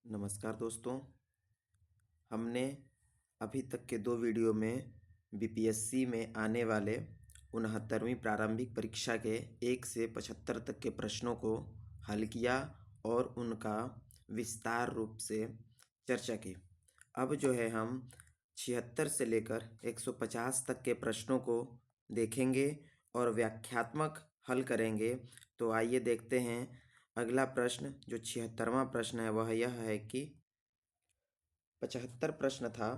नमस्कार दोस्तों। हमने अभी तक के दो वीडियो में बीपीएससी में आने वाले 69वीं प्रारंभिक परीक्षा के 1 से 75 तक के प्रश्नों को हल किया और उनका विस्तार रूप से चर्चा की। अब जो है हम 76 से लेकर 150 तक के प्रश्नों को देखेंगे और व्याख्यात्मक हल करेंगे। तो आइए देखते हैं। अगला प्रश्न जो 76वां प्रश्न है वह यह है कि 75 प्रश्न था,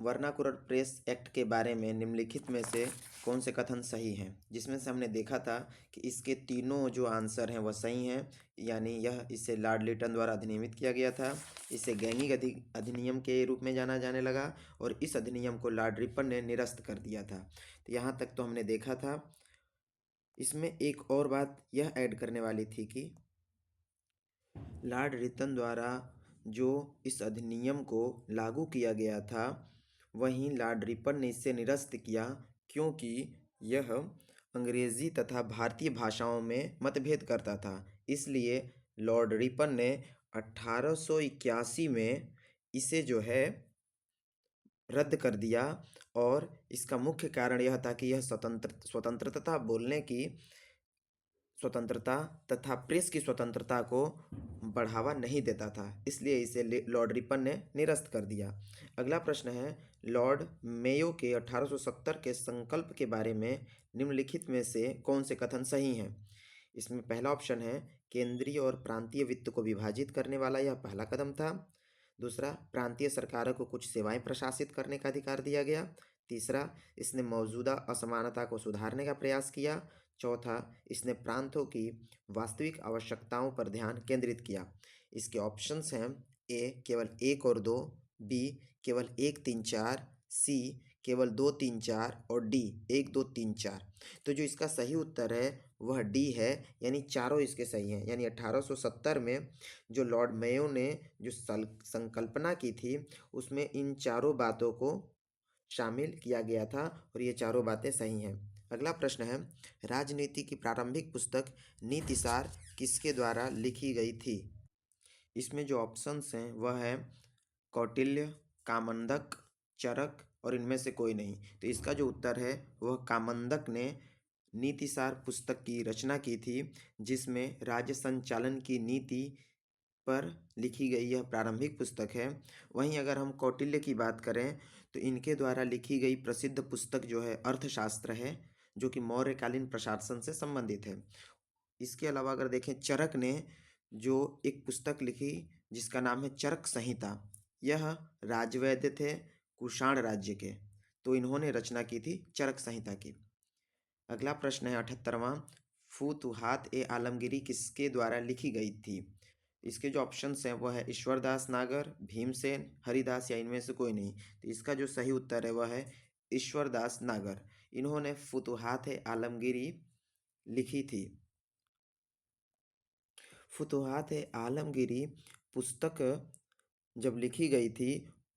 वर्नाकुलर प्रेस एक्ट के बारे में निम्नलिखित में से कौन से कथन सही हैं। जिसमें से हमने देखा था कि इसके तीनों जो आंसर हैं वह सही हैं, यानी यह इसे लॉर्ड लिटन द्वारा अधिनियमित किया गया था। इसे गैंगिक अधिनियम के रूप में जाना जाने लगा और इस अधिनियम को लॉर्ड रिपन ने निरस्त कर दिया था। तो यहाँ तक तो हमने देखा था। इसमें एक और बात यह ऐड करने वाली थी कि लॉर्ड रिपन द्वारा जो इस अधिनियम को लागू किया गया था, वहीं लॉर्ड रिपन ने इसे निरस्त किया क्योंकि यह अंग्रेजी तथा भारतीय भाषाओं में मतभेद करता था। इसलिए लॉर्ड रिपन ने 1881 में इसे जो है रद्द कर दिया और इसका मुख्य कारण यह था कि यह स्वतंत्रता बोलने की स्वतंत्रता तथा प्रेस की स्वतंत्रता को बढ़ावा नहीं देता था, इसलिए इसे लॉर्ड रिपन ने निरस्त कर दिया। अगला प्रश्न है, लॉर्ड मेयो के 1870 के संकल्प के बारे में निम्नलिखित में से कौन से कथन सही हैं। इसमें पहला ऑप्शन है, केंद्रीय और प्रांतीय वित्त को विभाजित करने वाला यह पहला कदम था। दूसरा, प्रांतीय सरकारों को कुछ सेवाएं प्रशासित करने का अधिकार दिया गया। तीसरा, इसने मौजूदा असमानता को सुधारने का प्रयास किया। चौथा, इसने प्रांतों की वास्तविक आवश्यकताओं पर ध्यान केंद्रित किया। इसके ऑप्शंस हैं, ए केवल 1 और 2, बी केवल 1, 3, 4, सी केवल 2, 3, 4 और डी 1, 2, 3, 4। तो जो इसका सही उत्तर है वह डी है, यानी चारों इसके सही हैं। यानी 1870 में जो लॉर्ड मेयो ने जो संकल्पना की थी उसमें इन चारों बातों को शामिल किया गया था और ये चारों बातें सही हैं। अगला प्रश्न है, राजनीति की प्रारंभिक पुस्तक नीतिसार किसके द्वारा लिखी गई थी। इसमें जो ऑप्शंस हैं वह है कौटिल्य, कामंदक, चरक और इनमें से कोई नहीं। तो इसका जो उत्तर है वह कामंदक ने नीतिसार पुस्तक की रचना की थी, जिसमें राज्य संचालन की नीति पर लिखी गई यह प्रारंभिक पुस्तक है। वहीं अगर हम कौटिल्य की बात करें तो इनके द्वारा लिखी गई प्रसिद्ध पुस्तक जो है अर्थशास्त्र है, जो कि मौर्यकालीन प्रशासन से संबंधित है। इसके अलावा अगर देखें, चरक ने जो एक पुस्तक लिखी जिसका नाम है चरक संहिता, यह राजवैद्य थे कुषाण राज्य के, तो इन्होंने रचना की थी चरक संहिता की। अगला प्रश्न है 78वां, फुतुहात ए आलमगीरी किसके द्वारा लिखी गई थी। इसके जो ऑप्शंस हैं वह है ईश्वरदास नागर, भीमसेन, हरिदास या इनमें से कोई नहीं। तो इसका जो सही उत्तर है वह है ईश्वरदास नागर। इन्होंने फुतुहात ए आलमगीरी लिखी थी। फुतुहात ए आलमगीरी पुस्तक जब लिखी गई थी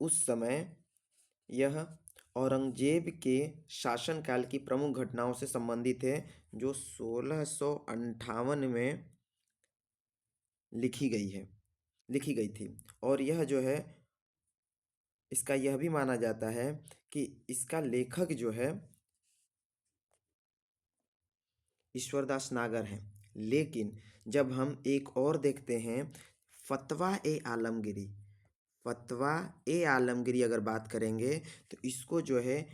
उस समय यह औरंगजेब के शासनकाल की प्रमुख घटनाओं से संबंधित है, जो 1658 में लिखी गई थी। और यह जो है, इसका यह भी माना जाता है कि इसका लेखक जो है ईश्वरदास नागर हैं। लेकिन जब हम एक और देखते हैं, फतवा ए आलमगीरी अगर बात करेंगे तो इसको जो है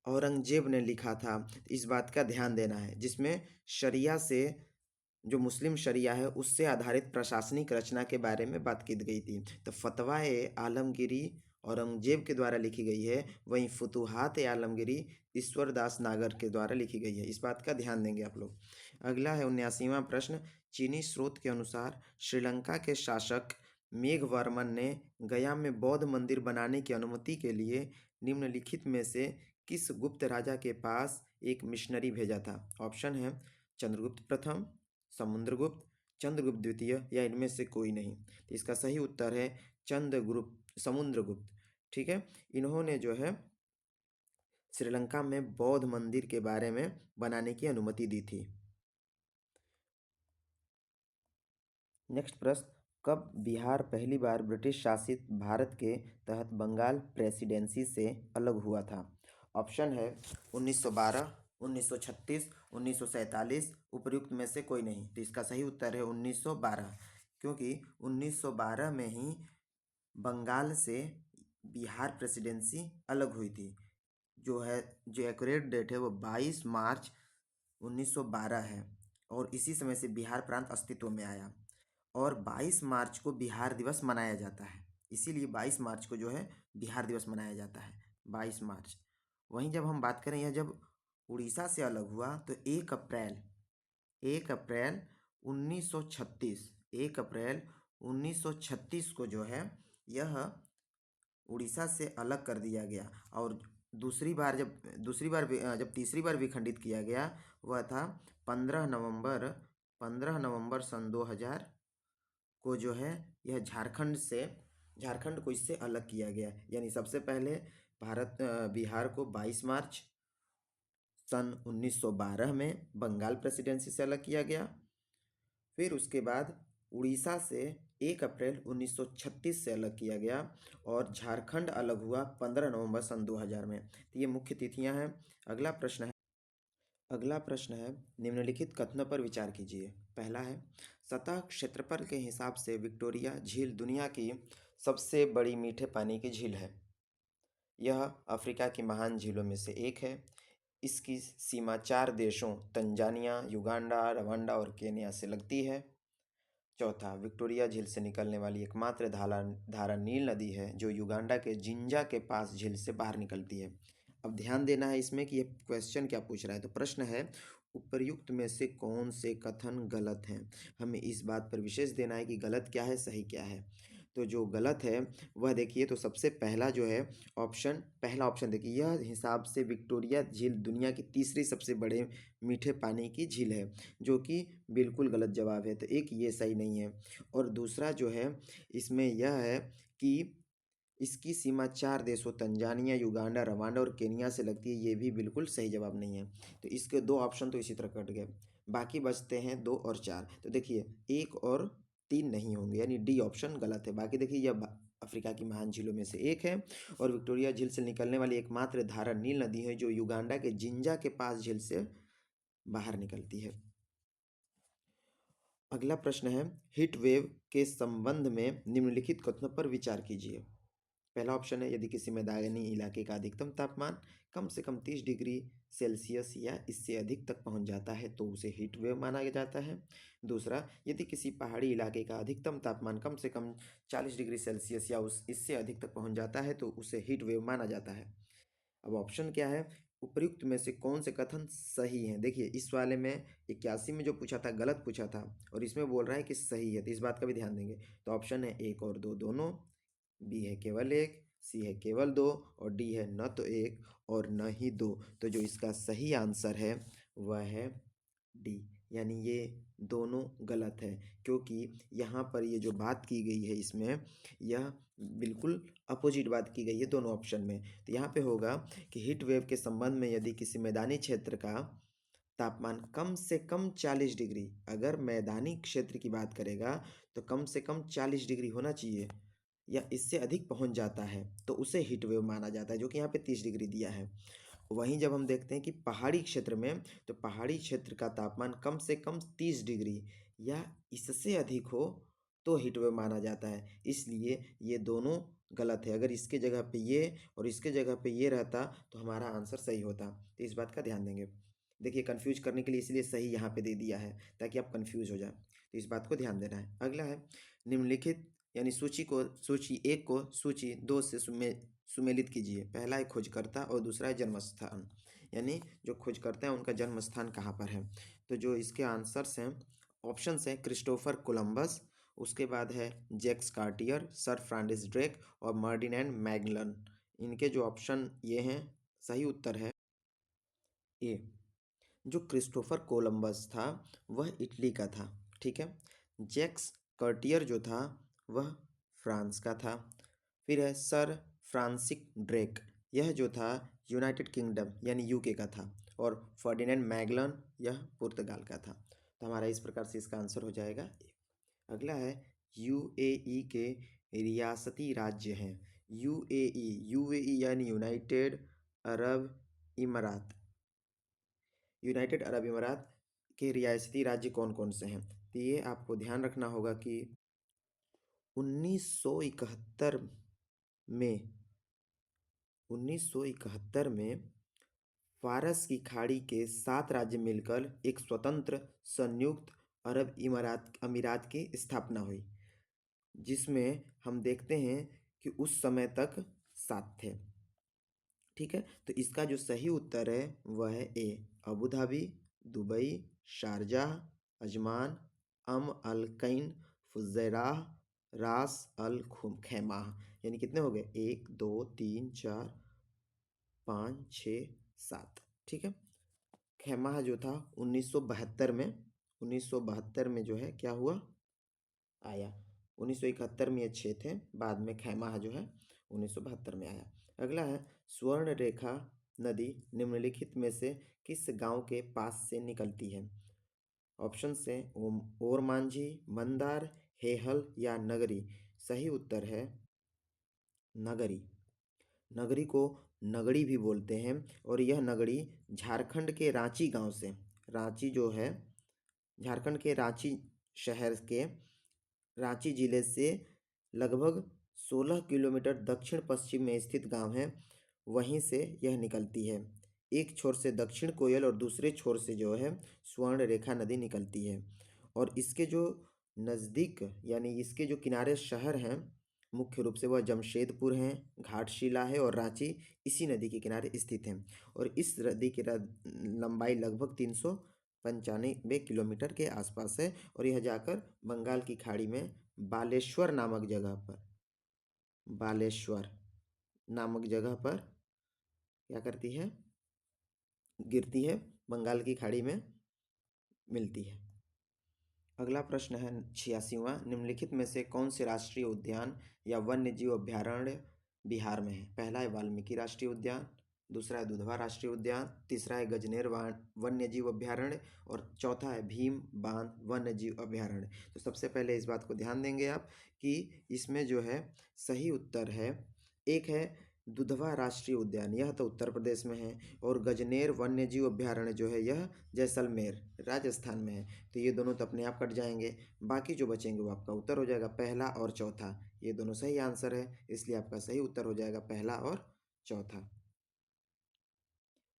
औरंगजेब ने लिखा था। इस बात का ध्यान देना है, जिसमें शरिया से जो मुस्लिम शरिया है उससे आधारित प्रशासनिक रचना के बारे में बात की गई थी। तो फतवा ए आलमगीरी औरंगजेब के द्वारा लिखी गई है, वहीं फुतुहात ए आलमगीरी ईश्वरदास नागर के द्वारा लिखी गई है। इस बात का ध्यान देंगे आप लोग। अगला है 79वां प्रश्न, चीनी स्रोत के अनुसार श्रीलंका के शासक मेघवर्मन ने गया में बौद्ध मंदिर बनाने की अनुमति के लिए निम्नलिखित में से किस गुप्त राजा के पास एक मिशनरी भेजा था। ऑप्शन है चंद्रगुप्त प्रथम, समुद्रगुप्त, चंद्रगुप्त द्वितीय या इनमें से कोई नहीं। तो इसका सही उत्तर है समुद्रगुप्त। ठीक है, इन्होंने जो है श्रीलंका में बौद्ध मंदिर के बारे में बनाने की अनुमति दी थी। नेक्स्ट प्रश्न, कब बिहार पहली बार ब्रिटिश शासित भारत के तहत बंगाल प्रेसिडेंसी से अलग हुआ था? ऑप्शन है 1912, 1936, 1947, उपर्युक्त में से कोई नहीं। तो इसका सही उत्तर है 1912, क्योंकि 1912 में ही बंगाल से बिहार प्रेसिडेंसी अलग हुई थी। जो एक्यूरेट डेट है वो 22 मार्च 1912 है, और इसी समय से बिहार प्रांत अस्तित्व में आया, और 22 मार्च को बिहार दिवस मनाया जाता है। इसीलिए 22 मार्च को जो है बिहार दिवस मनाया जाता है, 22 मार्च। वहीं जब हम बात करें, यह जब उड़ीसा से अलग हुआ तो 1 अप्रैल 1936, 1 अप्रैल 1936 को जो है यह उड़ीसा से अलग कर दिया गया। और जब तीसरी बार विखंडित किया गया, वह था 15 नवंबर सन 2000 को जो है यह झारखंड को इससे अलग किया गया। यानी सबसे पहले बिहार को 22 मार्च सन 1912 में बंगाल प्रेसिडेंसी से अलग किया गया। फिर उसके बाद उड़ीसा से 1 अप्रैल 1936 से अलग किया गया, और झारखंड अलग हुआ 15 नवंबर सन 2000 में। तो ये मुख्य तिथियां हैं। अगला प्रश्न है, निम्नलिखित कथनों पर विचार कीजिए। पहला है, सतह क्षेत्रफल के हिसाब से विक्टोरिया झील दुनिया की सबसे बड़ी मीठे पानी की झील है। यह अफ्रीका की महान झीलों में से एक है। इसकी सीमा 4 देशों तंजानिया, युगांडा, रवांडा और केन्या से लगती है। चौथा, विक्टोरिया झील से निकलने वाली एकमात्र धारा नील नदी है, जो युगांडा के जिंजा के पास झील से बाहर निकलती है। अब ध्यान देना है इसमें कि ये क्वेश्चन क्या पूछ रहा है। तो प्रश्न है, उपर्युक्त में से कौन से कथन गलत हैं? हमें इस बात पर विशेष देना है कि गलत क्या है, सही क्या है। तो जो गलत है वह देखिए, तो सबसे पहला जो है पहला ऑप्शन देखिए, यह हिसाब से विक्टोरिया झील दुनिया की तीसरी सबसे बड़े मीठे पानी की झील है, जो कि बिल्कुल गलत जवाब है। तो एक ये सही नहीं है। और दूसरा जो है इसमें यह है कि इसकी सीमा 4 देशों तंजानिया, युगांडा, रवांडा और केनिया से लगती है, ये भी बिल्कुल सही जवाब नहीं है। तो इसके 2 ऑप्शन तो इसी तरह कट गए। बाकी बचते हैं 2 और 4। तो देखिए 1 और 3 नहीं होंगे, यानी डी ऑप्शन गलत है। बाकी देखिए, यह अफ्रीका की महान झीलों में से एक है, और विक्टोरिया झील से निकलने वाली एकमात्र धारा नील नदी है, जो युगांडा के जिंजा के पास झील से बाहर निकलती है। अगला प्रश्न है, हीट वेव के संबंध में निम्नलिखित कथनों पर विचार कीजिए। पहला ऑप्शन है, यदि किसी मैदानी इलाके का अधिकतम तापमान कम से कम 30 डिग्री सेल्सियस या इससे अधिक तक पहुंच जाता है तो उसे हीट वेव माना जाता है। दूसरा, यदि किसी पहाड़ी इलाके का अधिकतम तापमान कम से कम 40 डिग्री सेल्सियस या इससे अधिक तक पहुंच जाता है तो उसे हीट वेव माना जाता है। अब ऑप्शन क्या है, उपर्युक्त में से कौन से कथन सही हैं? देखिए, इस वाले में 81 में जो पूछा था गलत पूछा था, और इसमें बोल रहा है कि सही है, तो इस बात का भी ध्यान देंगे। तो ऑप्शन है 1 और 2 दोनों, बी है केवल 1, सी है केवल 2, और डी है न तो 1 और न ही 2। तो जो इसका सही आंसर है वह है डी, यानी ये दोनों गलत है, क्योंकि यहाँ पर ये जो बात की गई है इसमें, यह बिल्कुल अपोजिट बात की गई है दोनों ऑप्शन में। तो यहाँ पे होगा कि हीट वेव के संबंध में, यदि किसी मैदानी क्षेत्र का तापमान कम से कम 40 डिग्री, अगर मैदानी क्षेत्र की बात करेगा तो कम से कम 40 डिग्री होना चाहिए या इससे अधिक पहुंच जाता है तो उसे हीट वेव माना जाता है, जो कि यहाँ पे 30 डिग्री दिया है। वहीं जब हम देखते हैं कि पहाड़ी क्षेत्र में, तो पहाड़ी क्षेत्र का तापमान कम से कम 30 डिग्री या इससे अधिक हो तो हीट वेव माना जाता है। इसलिए ये दोनों गलत है। अगर इसके जगह पे ये और इसके जगह पे ये रहता तो हमारा आंसर सही होता। तो इस बात का ध्यान देंगे। देखिए, कंफ्यूज करने के लिए इसलिए सही यहाँ पे दे दिया है, ताकि आप कंफ्यूज हो जाए। तो इस बात को ध्यान देना है। अगला है, निम्नलिखित यानी सूची 1 को सूची 2 से सुमेलित कीजिए। पहला है खोजकर्ता और दूसरा है जन्म स्थान, यानी जो खोजकर्ता है उनका जन्म स्थान कहाँ पर है। तो जो इसके आंसर्स हैं, ऑप्शंस हैं क्रिस्टोफर कोलंबस, उसके बाद है Jacques Cartier, sir Francis Drake और फर्डिनेंड मैगलन। इनके जो ऑप्शन ये हैं, सही उत्तर है ए। जो क्रिस्टोफर कोलंबस था वह इटली का था, ठीक है। जैक्स कार्टियर जो था वह फ्रांस का था। फिर है सर फ्रांसिस ड्रेक, यह जो था यूनाइटेड किंगडम यानी यूके का था। और फर्डिनेंड मैगलन, यह पुर्तगाल का था। तो हमारा इस प्रकार से इसका आंसर हो जाएगा ए। अगला है, यूएई के रियासती राज्य हैं। यूएई, यूएई यानी यूनाइटेड अरब इमारात। यूनाइटेड अरब इमारात के रियासती राज्य कौन कौन से हैं? तो ये आपको ध्यान रखना होगा कि 1971 में 1971 में फारस की खाड़ी के 7 राज्य मिलकर एक स्वतंत्र संयुक्त अरब अमीरात की स्थापना हुई, जिसमें हम देखते हैं कि उस समय तक 7 थे। ठीक है, तो इसका जो सही उत्तर है वह है A, Abu Dhabi, Dubai, Sharjah, Ajman, Al Ain, Fujairah, Ras Al खैमाह। यानी कितने हो गए? 1 2 3 4 5 6 7। ठीक है, खैमाह जो था 1972 में जो है क्या हुआ, आया। 1971 में ये 6 थे, बाद में खैमाह जो है 1972 में आया। अगला है, स्वर्ण रेखा नदी निम्नलिखित में से किस गांव के पास से निकलती है? ऑप्शन से ओरमांझी, मंदार, हेहल या नगरी। सही उत्तर है नगरी। नगरी को नगड़ी भी बोलते हैं, और यह नगरी झारखंड के रांची गांव से, रांची जो है झारखंड के रांची शहर के रांची जिले से लगभग 16 किलोमीटर दक्षिण पश्चिम में स्थित गांव है, वहीं से यह निकलती है। एक छोर से दक्षिण कोयल और दूसरे छोर से जो है स्वर्ण रेखा नदी निकलती है। और इसके जो नज़दीक यानी इसके जो किनारे शहर हैं मुख्य रूप से वह जमशेदपुर हैं, घाटशिला है और रांची इसी नदी के किनारे स्थित हैं। और इस नदी की लंबाई लगभग 395 किलोमीटर के आसपास है, और यह जाकर बंगाल की खाड़ी में बालेश्वर नामक जगह पर, बालेश्वर नामक जगह पर क्या करती है, गिरती है, बंगाल की खाड़ी में मिलती है। अगला प्रश्न है 86वां, निम्नलिखित में से कौन से राष्ट्रीय उद्यान या वन्य जीव अभ्यारण्य बिहार में है? पहला है वाल्मीकि राष्ट्रीय उद्यान, दूसरा है दुधवा राष्ट्रीय उद्यान, तीसरा है गजनेर वन्य जीव अभ्यारण्य, और चौथा है भीम बांध वन्य जीव अभ्यारण्य। तो सबसे पहले इस बात को ध्यान देंगे आप कि इसमें जो है सही उत्तर है, एक है दुधवा राष्ट्रीय उद्यान, यह तो उत्तर प्रदेश में है, और गजनेर वन्य जीव अभ्यारण्य जो है यह जैसलमेर राजस्थान में है। तो ये दोनों तो अपने आप कट जाएंगे, बाकी जो बचेंगे वो आपका उत्तर हो जाएगा पहला और चौथा। ये दोनों सही आंसर है, इसलिए आपका सही उत्तर हो जाएगा पहला और चौथा।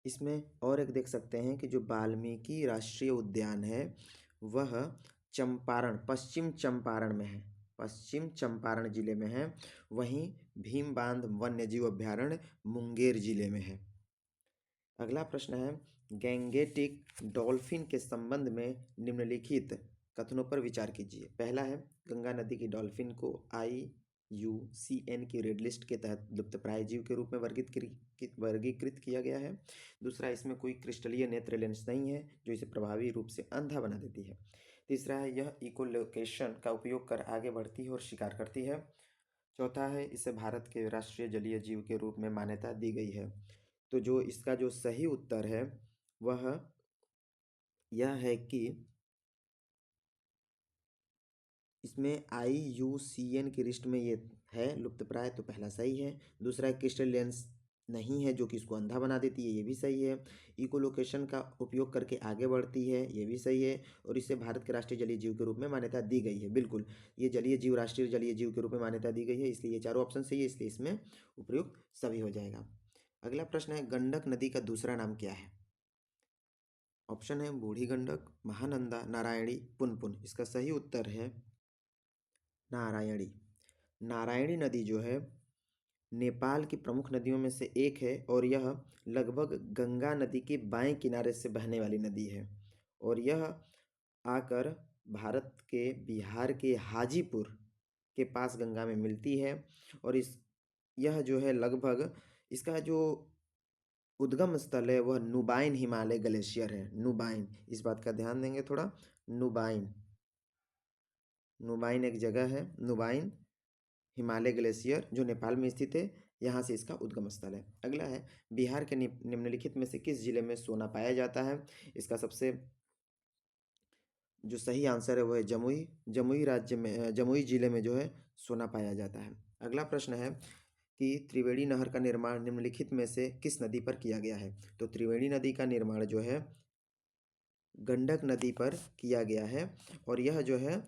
इसमें और एक देख सकते हैं कि जो वाल्मीकि राष्ट्रीय उद्यान है वह चंपारण, पश्चिम चंपारण में है, पश्चिम चंपारण जिले में है। वहीं भीम बांध वन्य जीव अभ्यारण्य मुंगेर जिले में है। अगला प्रश्न है, गैंगेटिक डॉल्फिन के संबंध में निम्नलिखित कथनों पर विचार कीजिए। पहला है, गंगा नदी की डॉल्फिन को IUCN की रेड लिस्ट के तहत लुप्तप्राय जीव के रूप में वर्गीकृत किया गया है। दूसरा, इसमें कोई क्रिस्टलीय नेत्र लेंस नहीं है जो इसे प्रभावी रूप से अंधा बना देती है। तीसरा है, यह इकोलोकेशन का उपयोग कर आगे बढ़ती है और शिकार करती है। चौथा है, इसे भारत के राष्ट्रीय जलीय जीव के रूप में मान्यता दी गई है। तो जो इसका जो सही उत्तर है वह यह है कि इसमें IUCN की लिस्ट में ये है लुप्तप्राय, तो पहला सही है। दूसरा, क्रिस्टल लेंस नहीं है जो कि इसको अंधा बना देती है, ये भी सही है। इकोलोकेशन का उपयोग करके आगे बढ़ती है, ये भी सही है। और इसे भारत के राष्ट्रीय जलीय जीव के रूप में मान्यता दी गई है, बिल्कुल, ये जलीय जीव राष्ट्रीय जलीय जीव के रूप में मान्यता दी गई है, इसलिए ये चारों ऑप्शन सही है, इसलिए इसमें उपयुक्त सभी हो जाएगा। अगला प्रश्न है, गंडक नदी का दूसरा नाम क्या है? ऑप्शन है बूढ़ी गंडक, महानंदा, नारायणी, पुनपुन। इसका सही उत्तर है नारायणी। नारायणी नदी जो है नेपाल की प्रमुख नदियों में से एक है, और यह लगभग गंगा नदी के बाएं किनारे से बहने वाली नदी है, और यह आकर भारत के बिहार के हाजीपुर के पास गंगा में मिलती है। और यह जो है लगभग इसका जो उद्गम स्थल है वह नुबाइन हिमालय ग्लेशियर है, नुबाइन, इस बात का ध्यान देंगे थोड़ा। नुबाइन, नुबाइन एक जगह है, नुबाइन हिमालय ग्लेशियर जो नेपाल में स्थित है, यहाँ से इसका उद्गम स्थल है। अगला है, बिहार के निम्नलिखित में से किस जिले में सोना पाया जाता है? इसका सबसे जो सही आंसर है वह है जमुई। जमुई राज्य में जमुई जिले में जो है सोना पाया जाता है। अगला प्रश्न है कि त्रिवेणी नहर का निर्माण निम्नलिखित में से किस नदी पर किया गया है? तो त्रिवेणी नदी का निर्माण जो है गंडक नदी पर किया गया है और यह जो है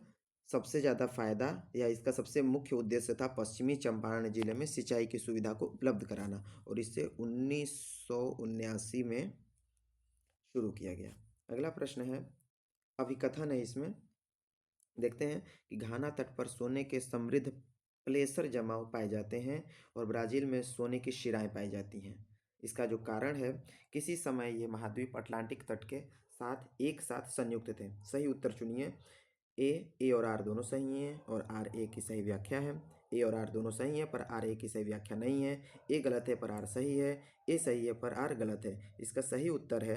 सबसे ज़्यादा फायदा या इसका सबसे मुख्य उद्देश्य था पश्चिमी चंपारण जिले में सिंचाई की सुविधा को उपलब्ध कराना और इसे 1979 में शुरू किया गया। अगला प्रश्न है, अभिकथन है इसमें, देखते हैं कि घाना तट पर सोने के समृद्ध प्लेसर जमाव पाए जाते हैं और ब्राज़ील में सोने की शिराएं पाई जाती हैं। इसका जो कारण है, किसी समय ये महाद्वीप अटलांटिक तट के साथ एक साथ संयुक्त थे। सही उत्तर चुनिए। ए और आर दोनों सही हैं और आर ए की सही व्याख्या है। ए और आर दोनों सही हैं पर आर ए की सही व्याख्या नहीं है। ए गलत है पर आर सही है। ए सही है पर आर गलत है। इसका सही उत्तर है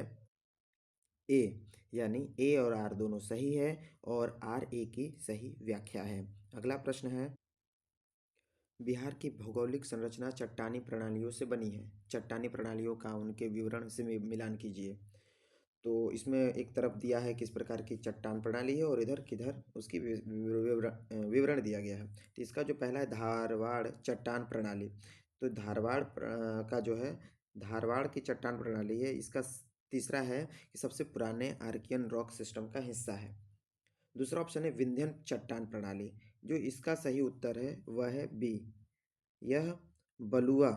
ए, यानी ए और आर दोनों सही है और आर ए की सही व्याख्या है। अगला प्रश्न है, बिहार की भौगोलिक संरचना चट्टानी प्रणालियों से बनी है। चट्टानी प्रणालियों का उनके विवरण से मिलान कीजिए। तो इसमें एक तरफ दिया है किस प्रकार की चट्टान प्रणाली है और इधर किधर उसकी विवरण दिया गया है। तो इसका जो पहला है धारवाड़ चट्टान प्रणाली, तो धारवाड़ का जो है धारवाड़ की चट्टान प्रणाली है। इसका तीसरा है कि सबसे पुराने आर्कियन रॉक सिस्टम का हिस्सा है। दूसरा ऑप्शन है विंध्यन चट्टान प्रणाली। जो इसका सही उत्तर है वह है बी, यह बलुआ,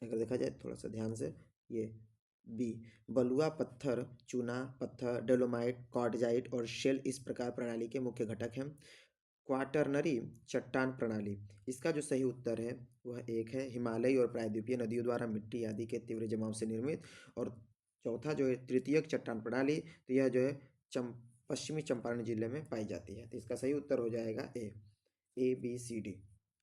अगर देखा जाए थोड़ा सा ध्यान से, ये बी बलुआ पत्थर, चूना पत्थर, डोलोमाइट, क्वार्टजाइट और शेल इस प्रकार प्रणाली के मुख्य घटक हैं। क्वाटरनरी चट्टान प्रणाली, इसका जो सही उत्तर है वह एक है हिमालयी और प्रायद्वीपीय नदियों द्वारा मिट्टी आदि के तीव्र जमाव से निर्मित। और चौथा जो है तृतीयक चट्टान प्रणाली, तो यह जो है पश्चिमी चंपारण जिले में पाई जाती है। तो इसका सही उत्तर हो जाएगा ए बी सी डी।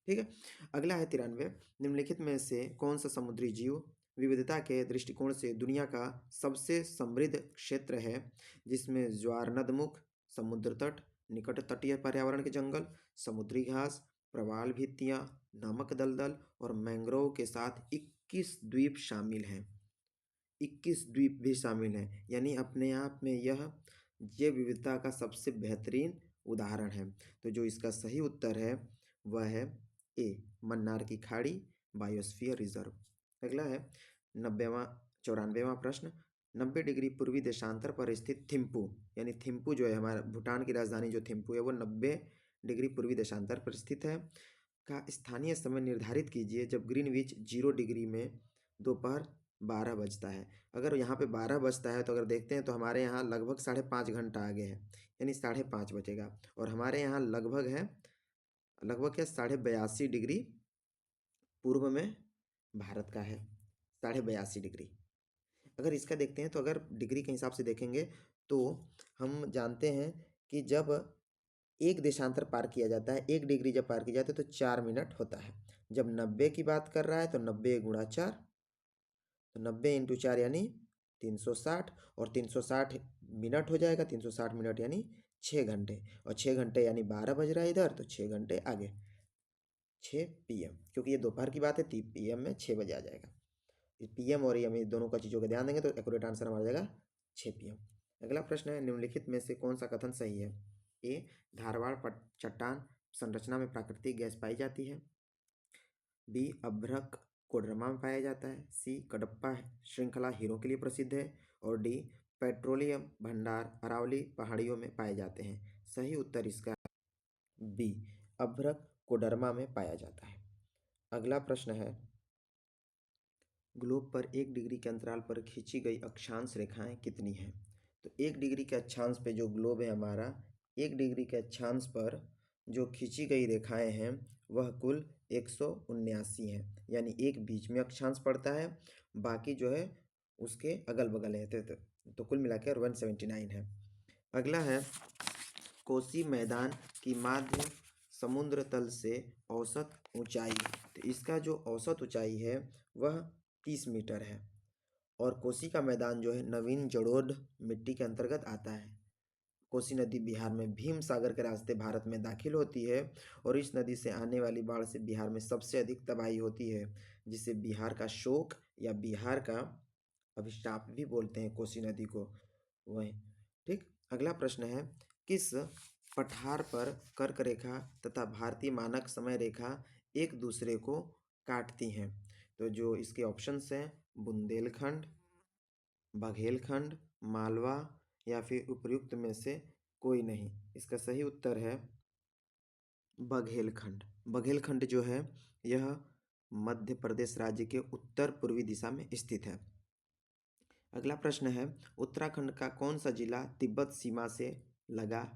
ठीक है। अगला है 93, निम्नलिखित में से कौन सा समुद्री जीव विविधता के दृष्टिकोण से दुनिया का सबसे समृद्ध क्षेत्र है, जिसमें ज्वारनदमुख, समुद्र तट, निकट तटीय पर्यावरण के जंगल, समुद्री घास, प्रवाल भित्तियां, नमक दलदल और मैंग्रोव के साथ 21 द्वीप शामिल हैं। 21 द्वीप भी शामिल हैं, यानी अपने आप में यह जैव विविधता का सबसे बेहतरीन उदाहरण है। तो जो इसका सही उत्तर है वह है ए, मन्नार की खाड़ी बायोस्फीयर रिजर्व। अगला है 94वां प्रश्न, 90 डिग्री पूर्वी देशांतर पर स्थित थिम्पू, यानी थिम्पू जो है हमारा भूटान की राजधानी जो थिम्पू है वो 90 डिग्री पूर्वी देशांतर पर स्थित है, का स्थानीय समय निर्धारित कीजिए जब ग्रीनविच 0 डिग्री में दोपहर 12 बजता है। अगर यहाँ पे 12 बजता है तो अगर देखते हैं तो हमारे यहाँ लगभग 5.5 घंटा आगे है, यानी 5:30 बजेगा। और हमारे यहाँ लगभग है, लगभग क्या 82.5 डिग्री पूर्व में भारत का है, 82.5 डिग्री। अगर इसका देखते हैं तो अगर डिग्री के हिसाब से देखेंगे तो हम जानते हैं कि जब एक देशांतर पार किया जाता है, 1 डिग्री जब पार की जाती है तो 4 मिनट होता है। जब 90 की बात कर रहा है तो 90 गुणा 4, तो 90 इंटू 4 यानी 360, और 360 मिनट हो जाएगा, 360 मिनट यानी 6 घंटे, और 6 घंटे यानी 12 बज रहा है इधर तो 6 घंटे आगे 6 PM, क्योंकि ये दोपहर की बात है, PM में 6 बजे आ जाएगा। PM और AM दोनों का चीज़ों का ध्यान देंगे तो एक्यूरेट आंसर हमारा जाएगा 6 PM। अगला प्रश्न है, निम्नलिखित में से कौन सा कथन सही है? ए, धारवाड़ चट्टान संरचना में प्राकृतिक गैस पाई जाती है। बी, अभ्रक कोडरमा में पाया जाता है। सी, कडप्पा श्रृंखला हीरों के लिए प्रसिद्ध है। और डी, पेट्रोलियम भंडार अरावली पहाड़ियों में पाए जाते हैं। सही उत्तर इसका बी, अभ्रक कोडरमा में पाया जाता है। अगला प्रश्न है, ग्लोब पर 1 डिग्री के अंतराल पर खींची गई अक्षांश रेखाएं कितनी हैं? तो 1 डिग्री के अक्षांश पे जो ग्लोब है हमारा, 1 डिग्री के अक्षांश पर जो खींची गई रेखाएं हैं वह कुल 179 हैं, यानी एक बीच में अक्षांश पड़ता है, बाकी जो है उसके अगल बगल है, तो कुल मिलाकर 179 है। अगला है, कोसी मैदान की माध्य समुद्र तल से औसत ऊंचाई, तो इसका जो औसत ऊंचाई है वह 30 मीटर है। और कोसी का मैदान जो है नवीन जड़ोढ़ मिट्टी के अंतर्गत आता है। कोसी नदी बिहार में भीम सागर के रास्ते भारत में दाखिल होती है और इस नदी से आने वाली बाढ़ से बिहार में सबसे अधिक तबाही होती है, जिसे बिहार का शोक या बिहार का अभिशाप भी बोलते हैं कोसी नदी को। वही ठीक। अगला प्रश्न है, किस पठार पर कर्क रेखा तथा भारतीय मानक समय रेखा एक दूसरे को काटती हैं? तो जो इसके ऑप्शंस हैं, बुंदेलखंड, बघेलखंड, मालवा या फिर उपर्युक्त में से कोई नहीं। इसका सही उत्तर है बघेलखंड। बघेलखंड जो है यह मध्य प्रदेश राज्य के उत्तर पूर्वी दिशा में स्थित है। अगला प्रश्न है, उत्तराखंड का कौन सा जिला तिब्बत सीमा से लगा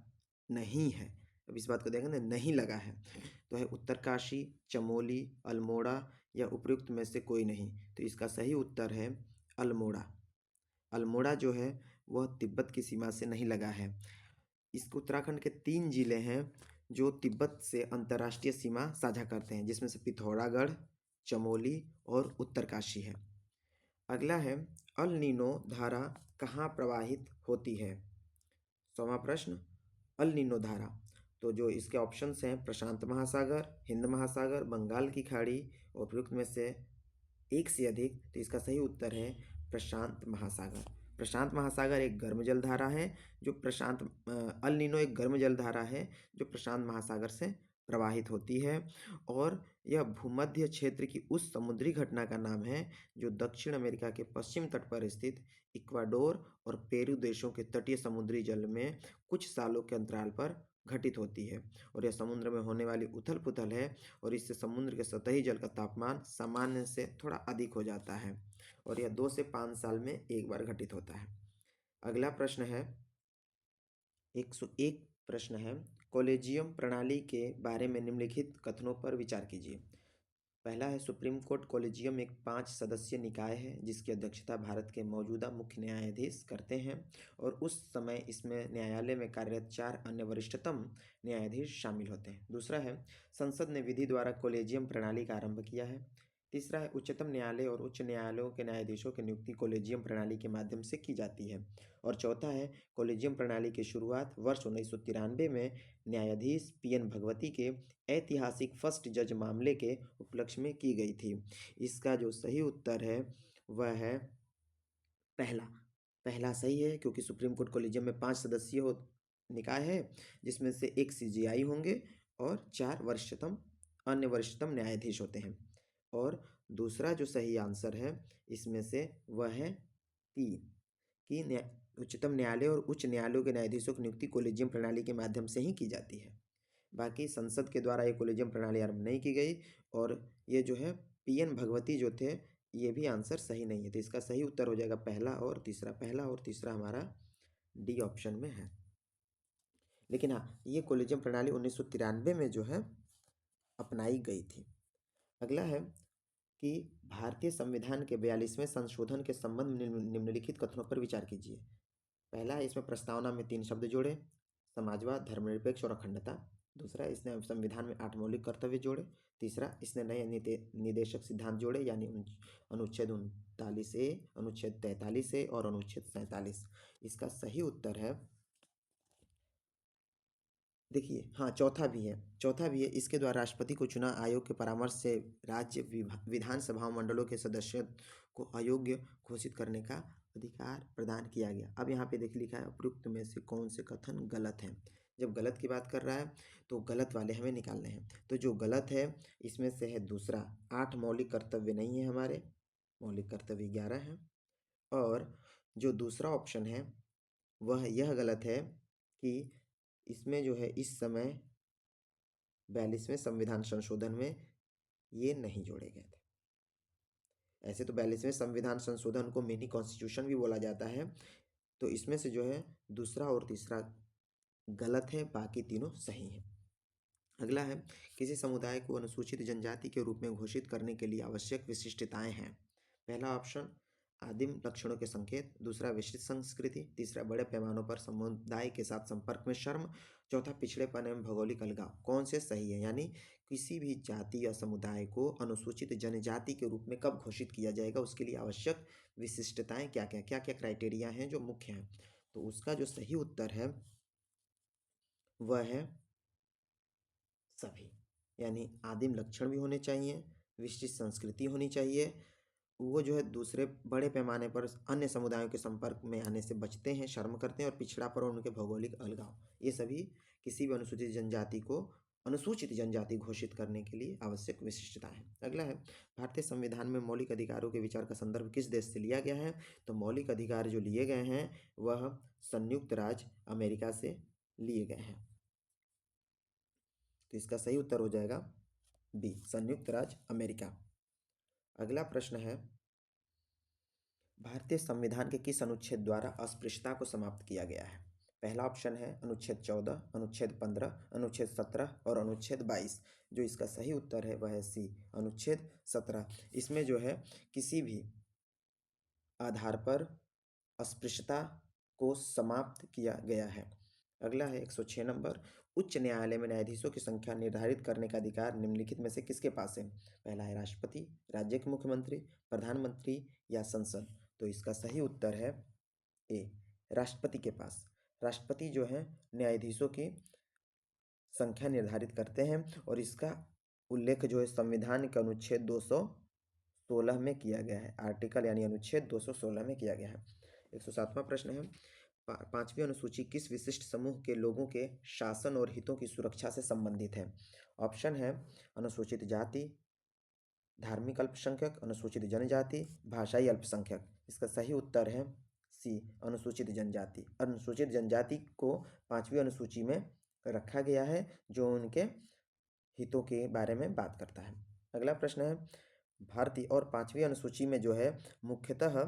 नहीं है? अब इस बात को देखेंगे, नहीं लगा है तो है उत्तरकाशी, चमोली, अल्मोड़ा या उपयुक्त में से कोई नहीं। तो इसका सही उत्तर है अल्मोड़ा। अल्मोड़ा जो है वह तिब्बत की सीमा से नहीं लगा है। इसको उत्तराखंड के 3 जिले हैं जो तिब्बत से अंतर्राष्ट्रीय सीमा साझा करते हैं, जिसमें से पिथौरागढ़, चमोली और उत्तरकाशी है। अगला है, अल नीनो धारा कहाँ प्रवाहित होती है? 100वां प्रश्न, अल नीनो धारा। तो जो इसके ऑप्शंस हैं, प्रशांत महासागर, हिंद महासागर, बंगाल की खाड़ी और उपयुक्त में से एक से अधिक। तो इसका सही उत्तर है प्रशांत महासागर। प्रशांत महासागर एक गर्म जलधारा है जो अल नीनो एक गर्म जलधारा है जो प्रशांत महासागर से प्रवाहित होती है, और यह भूमध्य क्षेत्र की उस समुद्री घटना का नाम है जो दक्षिण अमेरिका के पश्चिम तट पर स्थित इक्वाडोर और पेरू देशों के तटीय समुद्री जल में कुछ सालों के अंतराल पर घटित होती है, और यह समुद्र में होने वाली उथल पुथल है और इससे समुद्र के सतही जल का तापमान सामान्य से थोड़ा अधिक हो जाता है, और यह 2 से 5 साल में एक बार घटित होता है। अगला प्रश्न है, 101 प्रश्न है, कॉलेजियम प्रणाली के बारे में निम्नलिखित कथनों पर विचार कीजिए। पहला है, सुप्रीम कोर्ट कॉलेजियम एक 5 सदस्यीय निकाय है जिसकी अध्यक्षता भारत के मौजूदा मुख्य न्यायाधीश करते हैं, और उस समय इसमें न्यायालय में कार्यरत 4 अन्य वरिष्ठतम न्यायाधीश शामिल होते हैं। दूसरा है, संसद ने विधि द्वारा कॉलेजियम प्रणाली का आरंभ किया है। तीसरा है, उच्चतम न्यायालय और उच्च न्यायालयों के न्यायाधीशों की नियुक्ति कॉलेजियम प्रणाली के माध्यम से की जाती है। और चौथा है, कॉलेजियम प्रणाली की शुरुआत वर्ष 1993 में न्यायाधीश PN भगवती के ऐतिहासिक फर्स्ट जज मामले के उपलक्ष्य में की गई थी। इसका जो सही उत्तर है वह है पहला। पहला सही है क्योंकि सुप्रीम कोर्ट कॉलेजियम में 5 सदस्यीय निकाय है जिसमें से एक CJI होंगे और 4 अन्य वरिष्ठतम न्यायाधीश होते हैं। और दूसरा जो सही आंसर है इसमें से वह है 3 कि उच्चतम न्यायालय और उच्च न्यायालयों के न्यायाधीशों की नियुक्ति कॉलेजियम प्रणाली के माध्यम से ही की जाती है। बाकी संसद के द्वारा ये कॉलेजियम प्रणाली आरंभ नहीं की गई, और ये जो है PN भगवती जो थे, ये भी आंसर सही नहीं है। तो इसका सही उत्तर हो जाएगा पहला और तीसरा। पहला और तीसरा हमारा D ऑप्शन में है। लेकिन हाँ, ये कॉलेजियम प्रणाली 1993 में जो है अपनाई गई थी। अगला है कि भारतीय संविधान के 42वें संशोधन के संबंध में निम्नलिखित कथनों पर विचार कीजिए। पहला है, इसमें प्रस्तावना में 3 शब्द जोड़े, समाजवाद, धर्मनिरपेक्ष और अखंडता। दूसरा, इसने संविधान में 8 मौलिक कर्तव्य जोड़े। तीसरा, इसने नए निदेशक सिद्धांत जोड़े, यानी अनुच्छेद 39A, अनुच्छेद 43A और अनुच्छेद 47। इसका सही उत्तर है, देखिए, हाँ, चौथा भी है। चौथा भी है, इसके द्वारा राष्ट्रपति को चुनाव आयोग के परामर्श से राज्य विधानसभा मंडलों के सदस्यों को अयोग्य घोषित करने का अधिकार प्रदान किया गया। अब यहाँ पे देख लिखा है, उपयुक्त में से कौन से कथन गलत हैं। जब गलत की बात कर रहा है तो गलत वाले हमें निकालने हैं। तो जो गलत है इसमें से है दूसरा, 8 मौलिक कर्तव्य नहीं है हमारे, मौलिक कर्तव्य 11 हैं। और जो दूसरा ऑप्शन है वह यह गलत है कि इसमें जो है इस समय 42वें संविधान संशोधन में ये नहीं जोड़े गए थे। ऐसे तो 42वें संविधान संशोधन को मिनी कॉन्स्टिट्यूशन भी बोला जाता है। तो इसमें से जो है दूसरा और तीसरा गलत है, बाकी तीनों सही हैं। अगला है, किसी समुदाय को अनुसूचित जनजाति के रूप में घोषित करने के लिए आवश्यक विशिष्टताएं हैं। पहला ऑप्शन, आदिम लक्षणों के संकेत। दूसरा, विस्तृत संस्कृति। तीसरा, बड़े पैमानों पर समुदाय के साथ संपर्क में शर्म। चौथा, पिछड़ेपन एवं भौगोलिक अलगाव। कौन से सही है? यानी किसी भी जाति या समुदाय को अनुसूचित जनजाति के रूप में कब घोषित किया जाएगा, उसके लिए आवश्यक विशिष्टताएं क्या क्या क्राइटेरिया हैं जो मुख्य हैं। तो उसका जो सही उत्तर है वह है सभी। यानी आदिम लक्षण भी होने चाहिए, विशिष्ट संस्कृति होनी चाहिए, वो जो है दूसरे बड़े पैमाने पर अन्य समुदायों के संपर्क में आने से बचते हैं, शर्म करते हैं और पिछड़ापन और उनके भौगोलिक अलगाव, ये सभी किसी भी अनुसूचित जनजाति को अनुसूचित जनजाति घोषित करने के लिए आवश्यक विशिष्टताएं हैं। अगला है, भारतीय संविधान में मौलिक अधिकारों के विचार का संदर्भ किस देश से लिया गया है? तो मौलिक अधिकार जो लिए गए हैं वह संयुक्त राज्य अमेरिका से लिए गए हैं। तो इसका सही उत्तर हो जाएगा बी, संयुक्त राज्य अमेरिका। अगला प्रश्न है, भारतीय संविधान के किस अनुच्छेद द्वारा अस्पृश्यता को समाप्त किया गया है? पहला ऑप्शन है अनुच्छेद 14, अनुच्छेद 15, अनुच्छेद 17 और अनुच्छेद 22। जो इसका सही उत्तर है वह है सी, अनुच्छेद 17। इसमें जो है किसी भी आधार पर अस्पृश्यता को समाप्त किया गया है। अगला है 106 नंबर, उच्च न्यायालय में न्यायाधीशों की संख्या निर्धारित करने का अधिकार निम्नलिखित में से किसके पास है? पहला है राष्ट्रपति, राज्य के मुख्यमंत्री, प्रधानमंत्री या संसद। तो इसका सही उत्तर है ए, राष्ट्रपति के पास। राष्ट्रपति जो है न्यायाधीशों की संख्या निर्धारित करते हैं और इसका उल्लेख जो है संविधान के अनुच्छेद 216 में किया गया है, आर्टिकल यानी अनुच्छेद 216 में किया गया है। 107वां प्रश्न है, पांचवी अनुसूची किस विशिष्ट समूह के लोगों के शासन और हितों की सुरक्षा से संबंधित है? ऑप्शन है अनुसूचित जाति, धार्मिक अल्पसंख्यक, अनुसूचित जनजाति, भाषाई अल्पसंख्यक। इसका सही उत्तर है सी, अनुसूचित जनजाति। अनुसूचित जनजाति को पांचवी अनुसूची में रखा गया है जो उनके हितों के बारे में बात करता है। अगला प्रश्न है, भारतीय और पांचवी अनुसूची में जो है मुख्यतः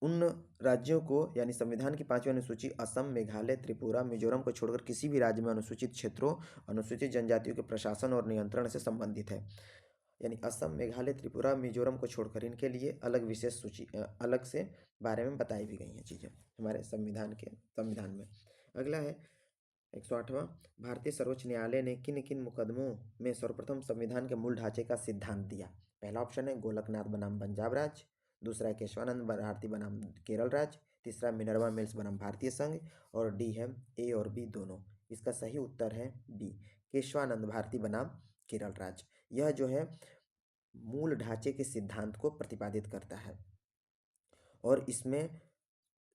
उन राज्यों को यानी संविधान की पांचवी अनुसूची असम, मेघालय, त्रिपुरा, मिजोरम को छोड़कर किसी भी राज्य में अनुसूचित क्षेत्रों, अनुसूचित जनजातियों के प्रशासन और नियंत्रण से संबंधित है। यानी असम, मेघालय, त्रिपुरा, मिजोरम को छोड़कर इनके लिए अलग विशेष सूची अलग से बारे में बताई भी गई हैं चीज़ें हमारे संविधान में। अगला है 108वां, भारतीय सर्वोच्च न्यायालय ने किन किन मुकदमों में सर्वप्रथम संविधान के मूल ढांचे का सिद्धांत दिया? पहला ऑप्शन है गोलकनाथ बनाम पंजाब राज्य, दूसरा है केशवानंद भारती बनाम केरल राज्य, तीसरा मिनर्वा मिल्स बनाम भारतीय संघ और डी है ए और बी दोनों। इसका सही उत्तर है बी, केशवानंद भारती बनाम केरल राज्य। यह जो है मूल ढांचे के सिद्धांत को प्रतिपादित करता है और इसमें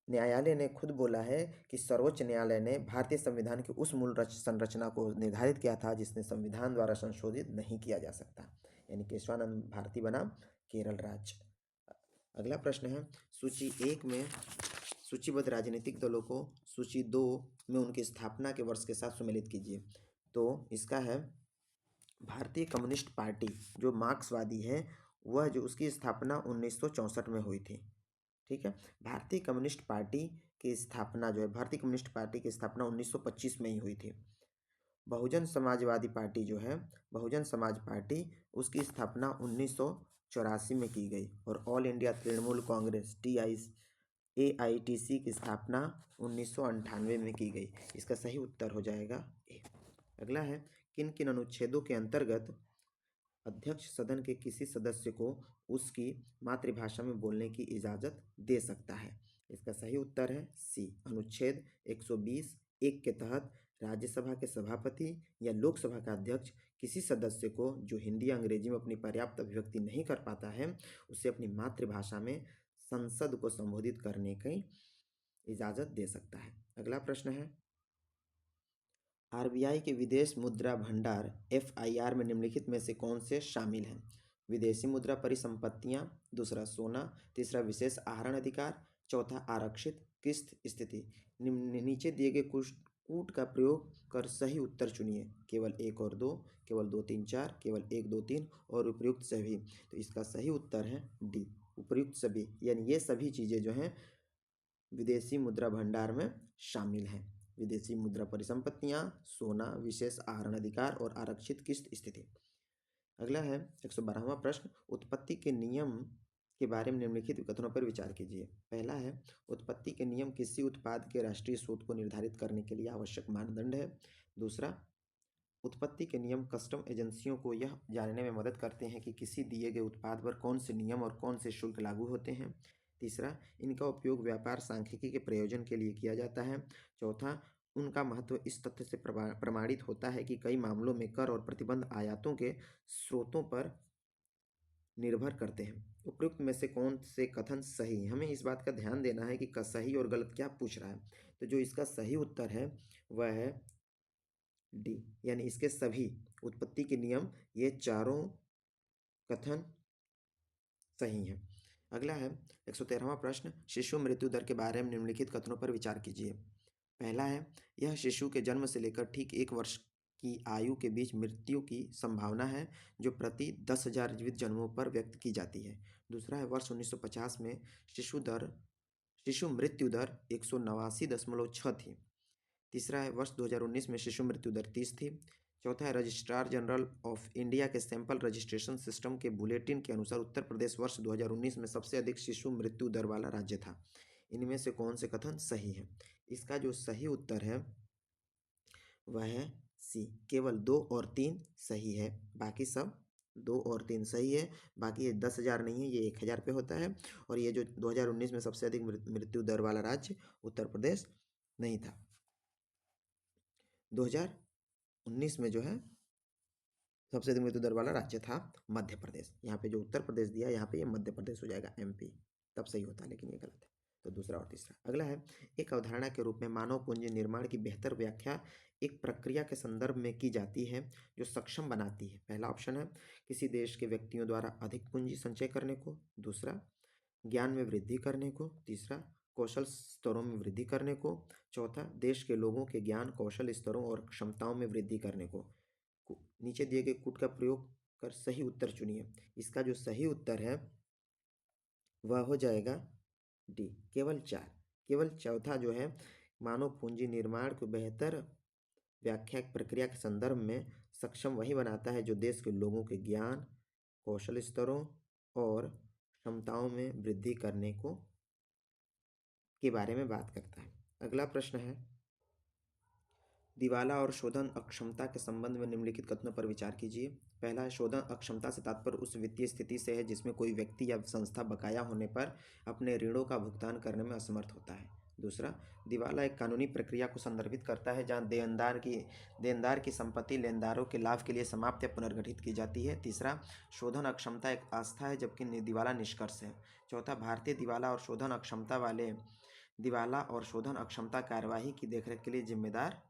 न्यायालय ने खुद बोला है कि सर्वोच्च न्यायालय ने भारतीय संविधान की उस मूल संरचना को निर्धारित किया था जिसने संविधान द्वारा संशोधित नहीं किया जा सकता, यानी केशवानंद भारती बनाम केरल राज्य। अगला प्रश्न है, सूची 1 में सूचीबद्ध राजनीतिक दलों को सूची 2 में उनकी स्थापना के वर्ष के साथ सुमेलित कीजिए। तो इसका है भारतीय कम्युनिस्ट पार्टी जो मार्क्सवादी है वह जो उसकी स्थापना 1964 में हुई थी। ठीक है, भारतीय कम्युनिस्ट पार्टी की स्थापना जो है भारतीय कम्युनिस्ट पार्टी की स्थापना 1925 में ही हुई थी। बहुजन समाजवादी पार्टी जो है बहुजन समाज पार्टी उसकी स्थापना 1984 में की गई और all India Trinamool Congress AITC की स्थापना 1998 में की गई। इसका सही उत्तर हो जाएगा ए। अगला है, किन किन अनुच्छेदों के अंतर्गत अध्यक्ष सदन के किसी सदस्य को उसकी मातृभाषा में बोलने की इजाज़त दे सकता है? इसका सही उत्तर है सी, अनुच्छेद 120 1 के तहत राज्यसभा के सभापति या लोकसभा का अध्यक्ष किसी सदस्य को जो हिंदी या अंग्रेजी में अपनी पर्याप्त अभिव्यक्ति नहीं कर पाता है उसे अपनी मातृभाषा में संसद को संबोधित करने की इजाज़त दे सकता है। अगला प्रश्न है, RBI के विदेश मुद्रा भंडार FIR में निम्नलिखित में से कौन से शामिल हैं? विदेशी मुद्रा परिसंपत्तियां, दूसरा सोना, तीसरा विशेष आहरण अधिकार, चौथा आरक्षित किस्त स्थिति। नीचे दिए गए कूट का प्रयोग कर सही उत्तर चुनिए। केवल 1 और 2, केवल 2 3 4, केवल 1 2 3 और उपयुक्त सभी। तो इसका सही उत्तर है डी, उपयुक्त सभी, यानी ये सभी चीज़ें जो हैं विदेशी मुद्रा भंडार में शामिल हैं। विदेशी मुद्रा परिसंपत्तियां, सोना, विशेष आहरण अधिकार और आरक्षित किस्त स्थिति। अगला है 112वां प्रश्न, उत्पत्ति के नियम के बारे में निम्नलिखित कथनों पर विचार कीजिए। पहला है, उत्पत्ति के नियम किसी उत्पाद के राष्ट्रीय स्रोत को निर्धारित करने के लिए आवश्यक मानदंड है। दूसरा, उत्पत्ति के नियम कस्टम एजेंसियों को यह जानने में मदद करते हैं कि किसी दिए गए उत्पाद पर कौन से नियम और कौन से शुल्क लागू होते हैं। तीसरा, इनका उपयोग व्यापार सांख्यिकी के प्रयोजन के लिए किया जाता है। चौथा, उनका महत्व इस तथ्य से प्रमाणित होता है कि कई मामलों में कर और प्रतिबंध आयातों के स्रोतों पर निर्भर करते हैं। उपयुक्त में से कौन से कथन सही हैं? हमें इस बात का ध्यान देना है कि सही और गलत क्या पूछ रहा है। तो जो इसका सही उत्तर है वह है डी, यानी इसके सभी उत्पत्ति के नियम, ये चारों कथन सही हैं। अगला है 113वां प्रश्न, शिशु मृत्यु दर के बारे में निम्नलिखित कथनों पर विचार कीजिए। पहला है, यह शिशु के जन्म से लेकर ठीक 1 वर्ष की आयु के बीच मृत्यु की संभावना है, जो प्रति 10,000 जीवित जन्मों पर व्यक्त की जाती है। दूसरा है, वर्ष 1950 में शिशु मृत्यु दर 189.6 थी। तीसरा है, वर्ष 2019 में शिशु मृत्यु दर 30 थी। चौथा है, रजिस्ट्रार जनरल ऑफ इंडिया के सैंपल रजिस्ट्रेशन सिस्टम के बुलेटिन के अनुसार उत्तर प्रदेश वर्ष 2019 में सबसे अधिक शिशु मृत्यु दर वाला राज्य था। इनमें से कौन से कथन सही है? इसका जो सही उत्तर है वह है सी, केवल 2 और 3 सही है, बाकी सब 2 और 3 सही है। बाकी ये 10,000 नहीं है, ये 1,000 पे होता है। और ये जो 2019 में सबसे अधिक मृत्यु दर वाला राज्य उत्तर प्रदेश नहीं था। 2019 में जो है सबसे अधिक मृत्यु दर वाला राज्य था मध्य प्रदेश। यहाँ पे जो उत्तर प्रदेश दिया, यहाँ पे ये मध्य प्रदेश हो जाएगा, एमपी, तब सही होता, लेकिन ये गलत है। तो दूसरा और तीसरा। अगला है, एक अवधारणा के रूप में मानव पूंजी निर्माण की बेहतर व्याख्या एक प्रक्रिया के संदर्भ में की जाती है जो सक्षम बनाती है। पहला ऑप्शन है, किसी देश के व्यक्तियों द्वारा अधिक पूंजी संचय करने को। दूसरा, ज्ञान में वृद्धि करने को। तीसरा, कौशल स्तरों में वृद्धि करने को। चौथा, देश के लोगों के ज्ञान कौशल स्तरों और क्षमताओं में वृद्धि करने को। नीचे दिए गए कूट का प्रयोग कर सही उत्तर चुनिए। इसका जो सही उत्तर है वह हो जाएगा डी, केवल 4। केवल चौथा जो है, मानव पूंजी निर्माण को बेहतर व्याख्या प्रक्रिया के संदर्भ में सक्षम वही बनाता है जो देश के लोगों के ज्ञान कौशल स्तरों और क्षमताओं में वृद्धि करने को के बारे में बात करता है। अगला प्रश्न है, दिवाला और शोधन अक्षमता के संबंध में निम्नलिखित कथनों पर विचार कीजिए। पहला है, शोधन अक्षमता से तात्पर्य उस वित्तीय स्थिति से है जिसमें कोई व्यक्ति या संस्था बकाया होने पर अपने ऋणों का भुगतान करने में असमर्थ होता है। दूसरा, दिवाला एक कानूनी प्रक्रिया को संदर्भित करता है जहां देनदार की संपत्ति लेनदारों के लाभ के लिए समाप्त या पुनर्गठित की जाती है। तीसरा, शोधन अक्षमता एक आस्था है जबकि दिवाला निष्कर्ष है। चौथा, भारतीय दिवाला और शोधन अक्षमता कार्यवाही की देखरेख के लिए जिम्मेदार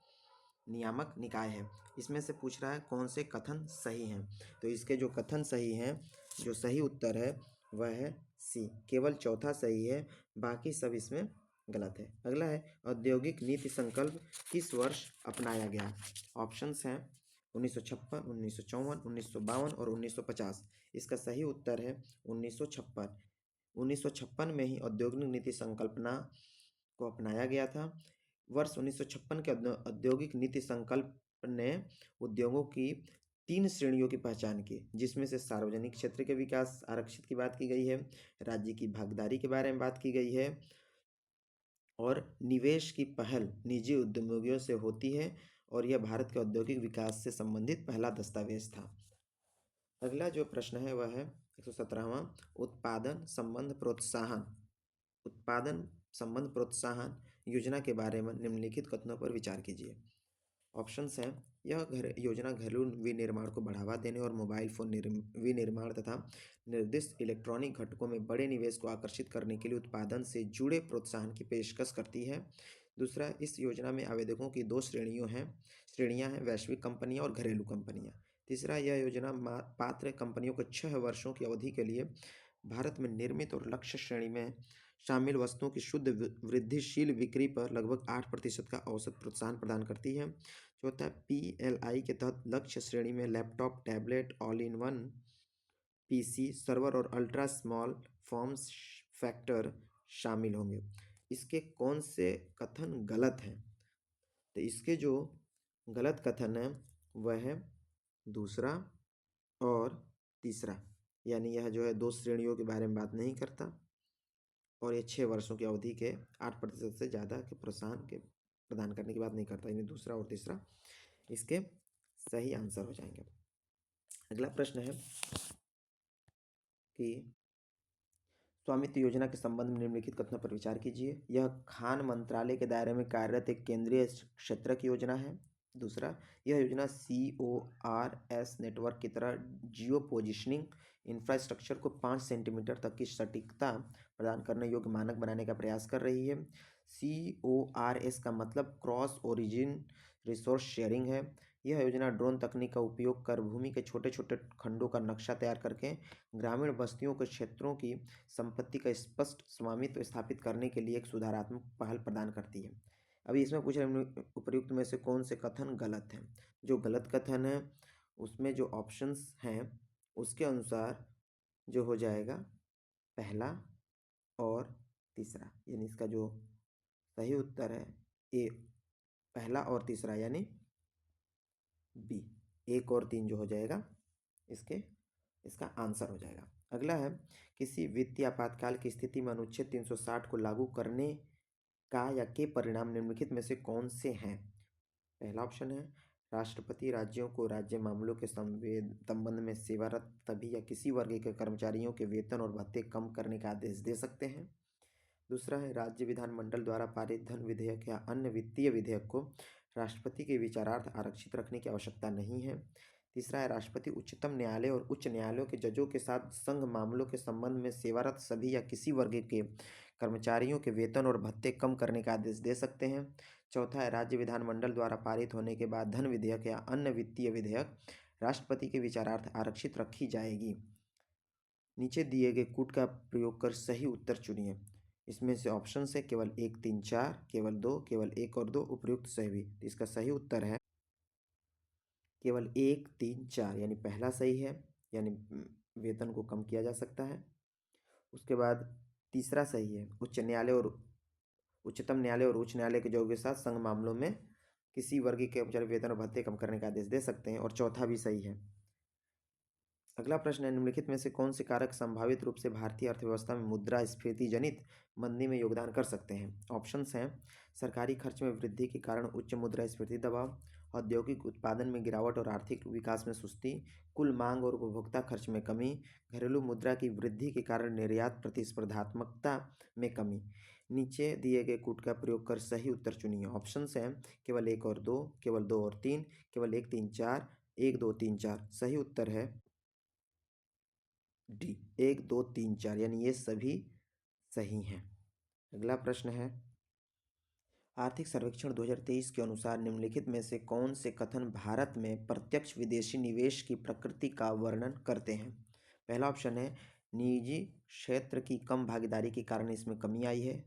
नियामक निकाय है। इसमें से पूछ रहा है कौन से कथन सही हैं। तो इसके जो कथन सही हैं, जो सही उत्तर है वह है सी, केवल चौथा सही है, बाकी सब इसमें गलत है। अगला है, औद्योगिक नीति संकल्प किस वर्ष अपनाया गया? ऑप्शंस हैं 1956, 1954, 1952 और 1950। इसका सही उत्तर है 1956। 1956 में ही औद्योगिक नीति संकल्पना को अपनाया गया था। वर्ष 1956 के औद्योगिक नीति संकल्प ने उद्योगों की 3 श्रेणियों की पहचान की, जिसमें से सार्वजनिक क्षेत्र के विकास आरक्षित की बात की गई है, राज्य की भागीदारी के बारे में बात की गई है और निवेश की पहल निजी उद्यमियों से होती है, और यह भारत के औद्योगिक विकास से संबंधित पहला दस्तावेज था। अगला जो प्रश्न है वह है 117वां, उत्पादन संबंध प्रोत्साहन योजना के बारे में निम्नलिखित कथनों पर विचार कीजिए। ऑप्शंस हैं, यह योजना घरेलू विनिर्माण को बढ़ावा देने और मोबाइल फोन विनिर्माण तथा निर्दिष्ट इलेक्ट्रॉनिक घटकों में बड़े निवेश को आकर्षित करने के लिए उत्पादन से जुड़े प्रोत्साहन की पेशकश करती है। दूसरा, इस योजना में आवेदकों की 2 श्रेणियां हैं, वैश्विक कंपनियां और घरेलू कंपनियां। तीसरा, यह योजना पात्र कंपनियों को 6 वर्षों की अवधि के लिए भारत में निर्मित और लक्ष्य श्रेणी में शामिल वस्तुओं की शुद्ध वृद्धिशील बिक्री पर लगभग 8% का औसत प्रोत्साहन प्रदान करती है। चौथा, PLI के तहत लक्ष्य श्रेणी में laptop, tablet, all in one PC, server और अल्ट्रा स्मॉल फॉर्म फैक्टर शामिल होंगे। इसके कौन से कथन गलत हैं? तो इसके जो गलत कथन है वह है दूसरा और तीसरा, यानी यह जो है 2 श्रेणियों के बारे में बात नहीं करता और ये 6 वर्षों की अवधि के 8% से ज़्यादा के प्रोत्साहन के प्रदान करने की बात नहीं करता। यानी दूसरा और तीसरा इसके सही आंसर हो जाएंगे। अगला प्रश्न है कि स्वामित्व योजना के संबंध में निम्नलिखित कथनों पर विचार कीजिए। यह खान मंत्रालय के दायरे में कार्यरत एक केंद्रीय क्षेत्र की योजना है। दूसरा, यह योजना CORS नेटवर्क की तरह जियो पोजिशनिंग इंफ्रास्ट्रक्चर को 5 सेंटीमीटर तक की सटीकता प्रदान करने योग्य मानक बनाने का प्रयास कर रही है। CORS का मतलब क्रॉस ओरिजिन रिसोर्स शेयरिंग है। यह योजना ड्रोन तकनीक का उपयोग कर भूमि के छोटे छोटे खंडों का नक्शा तैयार करके ग्रामीण बस्तियों के क्षेत्रों की संपत्ति का स्पष्ट स्वामित्व स्थापित करने के लिए एक सुधारात्मक पहल प्रदान करती है। अभी इसमें पूछ रहे हैं उपर्युक्त में से कौन से कथन गलत हैं। जो गलत कथन है उसमें जो ऑप्शंस हैं उसके अनुसार जो हो जाएगा पहला और तीसरा, यानी इसका जो सही उत्तर है ए, पहला और तीसरा यानी बी, 1 और 3 जो हो जाएगा इसका आंसर हो जाएगा। अगला है, किसी वित्तीय आपातकाल की स्थिति में अनुच्छेद 360 को लागू करने का या के परिणाम निम्नलिखित में से कौन से हैं। पहला ऑप्शन है, राष्ट्रपति राज्यों को राज्य मामलों के संबंध में सेवारत सभी या किसी वर्ग के कर्मचारियों के वेतन और भत्ते कम करने का आदेश दे सकते हैं। दूसरा है, राज्य विधानमंडल द्वारा पारित धन विधेयक या अन्य वित्तीय विधेयक को राष्ट्रपति के विचारार्थ आरक्षित रखने की आवश्यकता नहीं है। तीसरा है, राष्ट्रपति उच्चतम न्यायालय और उच्च न्यायालयों के जजों के साथ संघ मामलों के संबंध में सेवारत सभी या किसी वर्ग के कर्मचारियों के वेतन और भत्ते कम करने का आदेश दे सकते हैं। चौथा है, राज्य विधानमंडल द्वारा पारित होने के बाद धन विधेयक या अन्य वित्तीय विधेयक राष्ट्रपति के विचारार्थ आरक्षित रखी जाएगी। नीचे दिए गए कूट का प्रयोग कर सही उत्तर चुनिए। इसमें से ऑप्शन है केवल 1, 3, 4, केवल 2, केवल 1 और 2, उपयुक्त सही भी। तो इसका सही उत्तर है केवल 1, 3, 4, यानी पहला सही है, यानी वेतन को कम किया जा सकता है। उसके बाद तीसरा सही है, उच्चतम न्यायालय और उच्च न्यायालय के जजों के साथ संघ मामलों में किसी वर्ग के कर्मचारी वेतन और भत्ते कम करने का आदेश दे सकते हैं, और चौथा भी सही है। अगला प्रश्न है, निम्नलिखित में से कौन से कारक संभावित रूप से भारतीय अर्थव्यवस्था में मुद्रास्फीति जनित मंदी में योगदान कर सकते हैं। ऑप्शंस हैं, सरकारी खर्च में वृद्धि के कारण उच्च मुद्रास्फीति दबाव, औद्योगिक उत्पादन में गिरावट और आर्थिक विकास में सुस्ती, कुल मांग और उपभोक्ता खर्च में कमी, घरेलू मुद्रा की वृद्धि के कारण निर्यात प्रतिस्पर्धात्मकता में कमी। नीचे दिए गए कूट का प्रयोग कर सही उत्तर चुनिए। ऑप्शंस हैं केवल 1 और 2, केवल 2 और 3, केवल 1, 3, 4, 1, 2, 3, 4। सही उत्तर है डी, 1, 2, 3, 4, यानी ये सभी सही हैं। अगला प्रश्न है, आर्थिक सर्वेक्षण 2023 के अनुसार निम्नलिखित में से कौन से कथन भारत में प्रत्यक्ष विदेशी निवेश की प्रकृति का वर्णन करते हैं। पहला ऑप्शन है, निजी क्षेत्र की कम भागीदारी के कारण इसमें कमी आई है।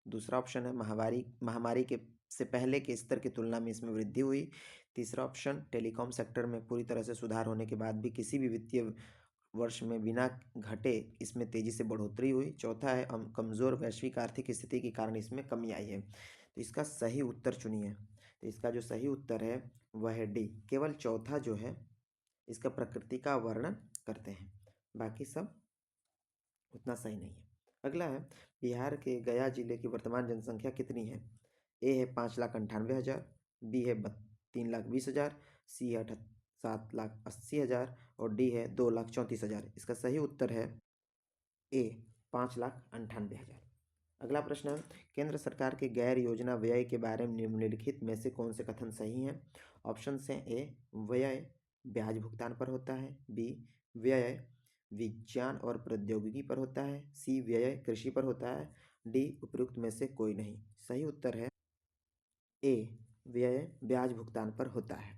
दूसरा ऑप्शन है, महामारी के से पहले के स्तर की तुलना में इसमें वृद्धि हुई। तीसरा ऑप्शन, टेलीकॉम सेक्टर में पूरी तरह से सुधार होने के बाद भी किसी भी वित्तीय वर्ष में बिना घटे इसमें तेजी से बढ़ोतरी हुई। चौथा है, कमज़ोर वैश्विक आर्थिक स्थिति के कारण इसमें कमी आई है। तो इसका सही उत्तर चुनिए। तो इसका जो सही उत्तर है वह है डी, केवल चौथा जो है इसका प्रकृति का वर्णन करते हैं, बाकी सब उतना सही नहीं है। अगला है, बिहार के गया जिले की वर्तमान जनसंख्या कितनी है। ए है 5,98,000, बी है 3,20,000, सी है 7,80,000 और डी है 2,34,000। इसका सही उत्तर है ए, 5,98,000। अगला प्रश्न है, केंद्र सरकार के गैर योजना व्यय के बारे में निम्नलिखित में से कौन से कथन सही हैं। ऑप्शन हैं, ए, व्यय ब्याज भुगतान पर होता है, बी, व्यय विज्ञान और प्रौद्योगिकी पर होता है, सी, व्यय कृषि पर होता है, डी, उपयुक्त में से कोई नहीं। सही उत्तर है ए, व्यय ब्याज भुगतान पर होता है।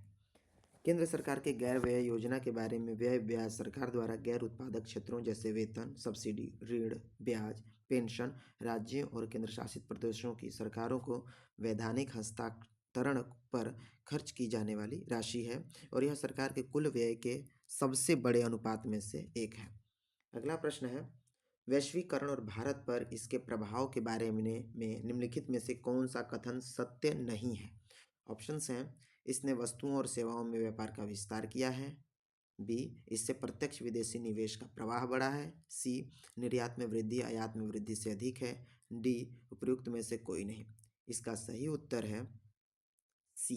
केंद्र सरकार के गैर व्यय योजना के बारे में, व्यय ब्याज सरकार द्वारा गैर उत्पादक क्षेत्रों जैसे वेतन, सब्सिडी, ऋण, ब्याज, पेंशन, राज्यों और केंद्र शासित प्रदेशों की सरकारों को वैधानिक हस्तांतरण पर खर्च की जाने वाली राशि है और यह सरकार के कुल व्यय के सबसे बड़े अनुपात में से एक है। अगला प्रश्न है, वैश्वीकरण और भारत पर इसके प्रभाव के बारे में निम्नलिखित में से कौन सा कथन सत्य नहीं है। ऑप्शंस हैं, इसने वस्तुओं और सेवाओं में व्यापार का विस्तार किया है, बी, इससे प्रत्यक्ष विदेशी निवेश का प्रवाह बढ़ा है, सी, निर्यात में वृद्धि आयात में वृद्धि से अधिक है, डी, उपयुक्त में से कोई नहीं। इसका सही उत्तर है सी,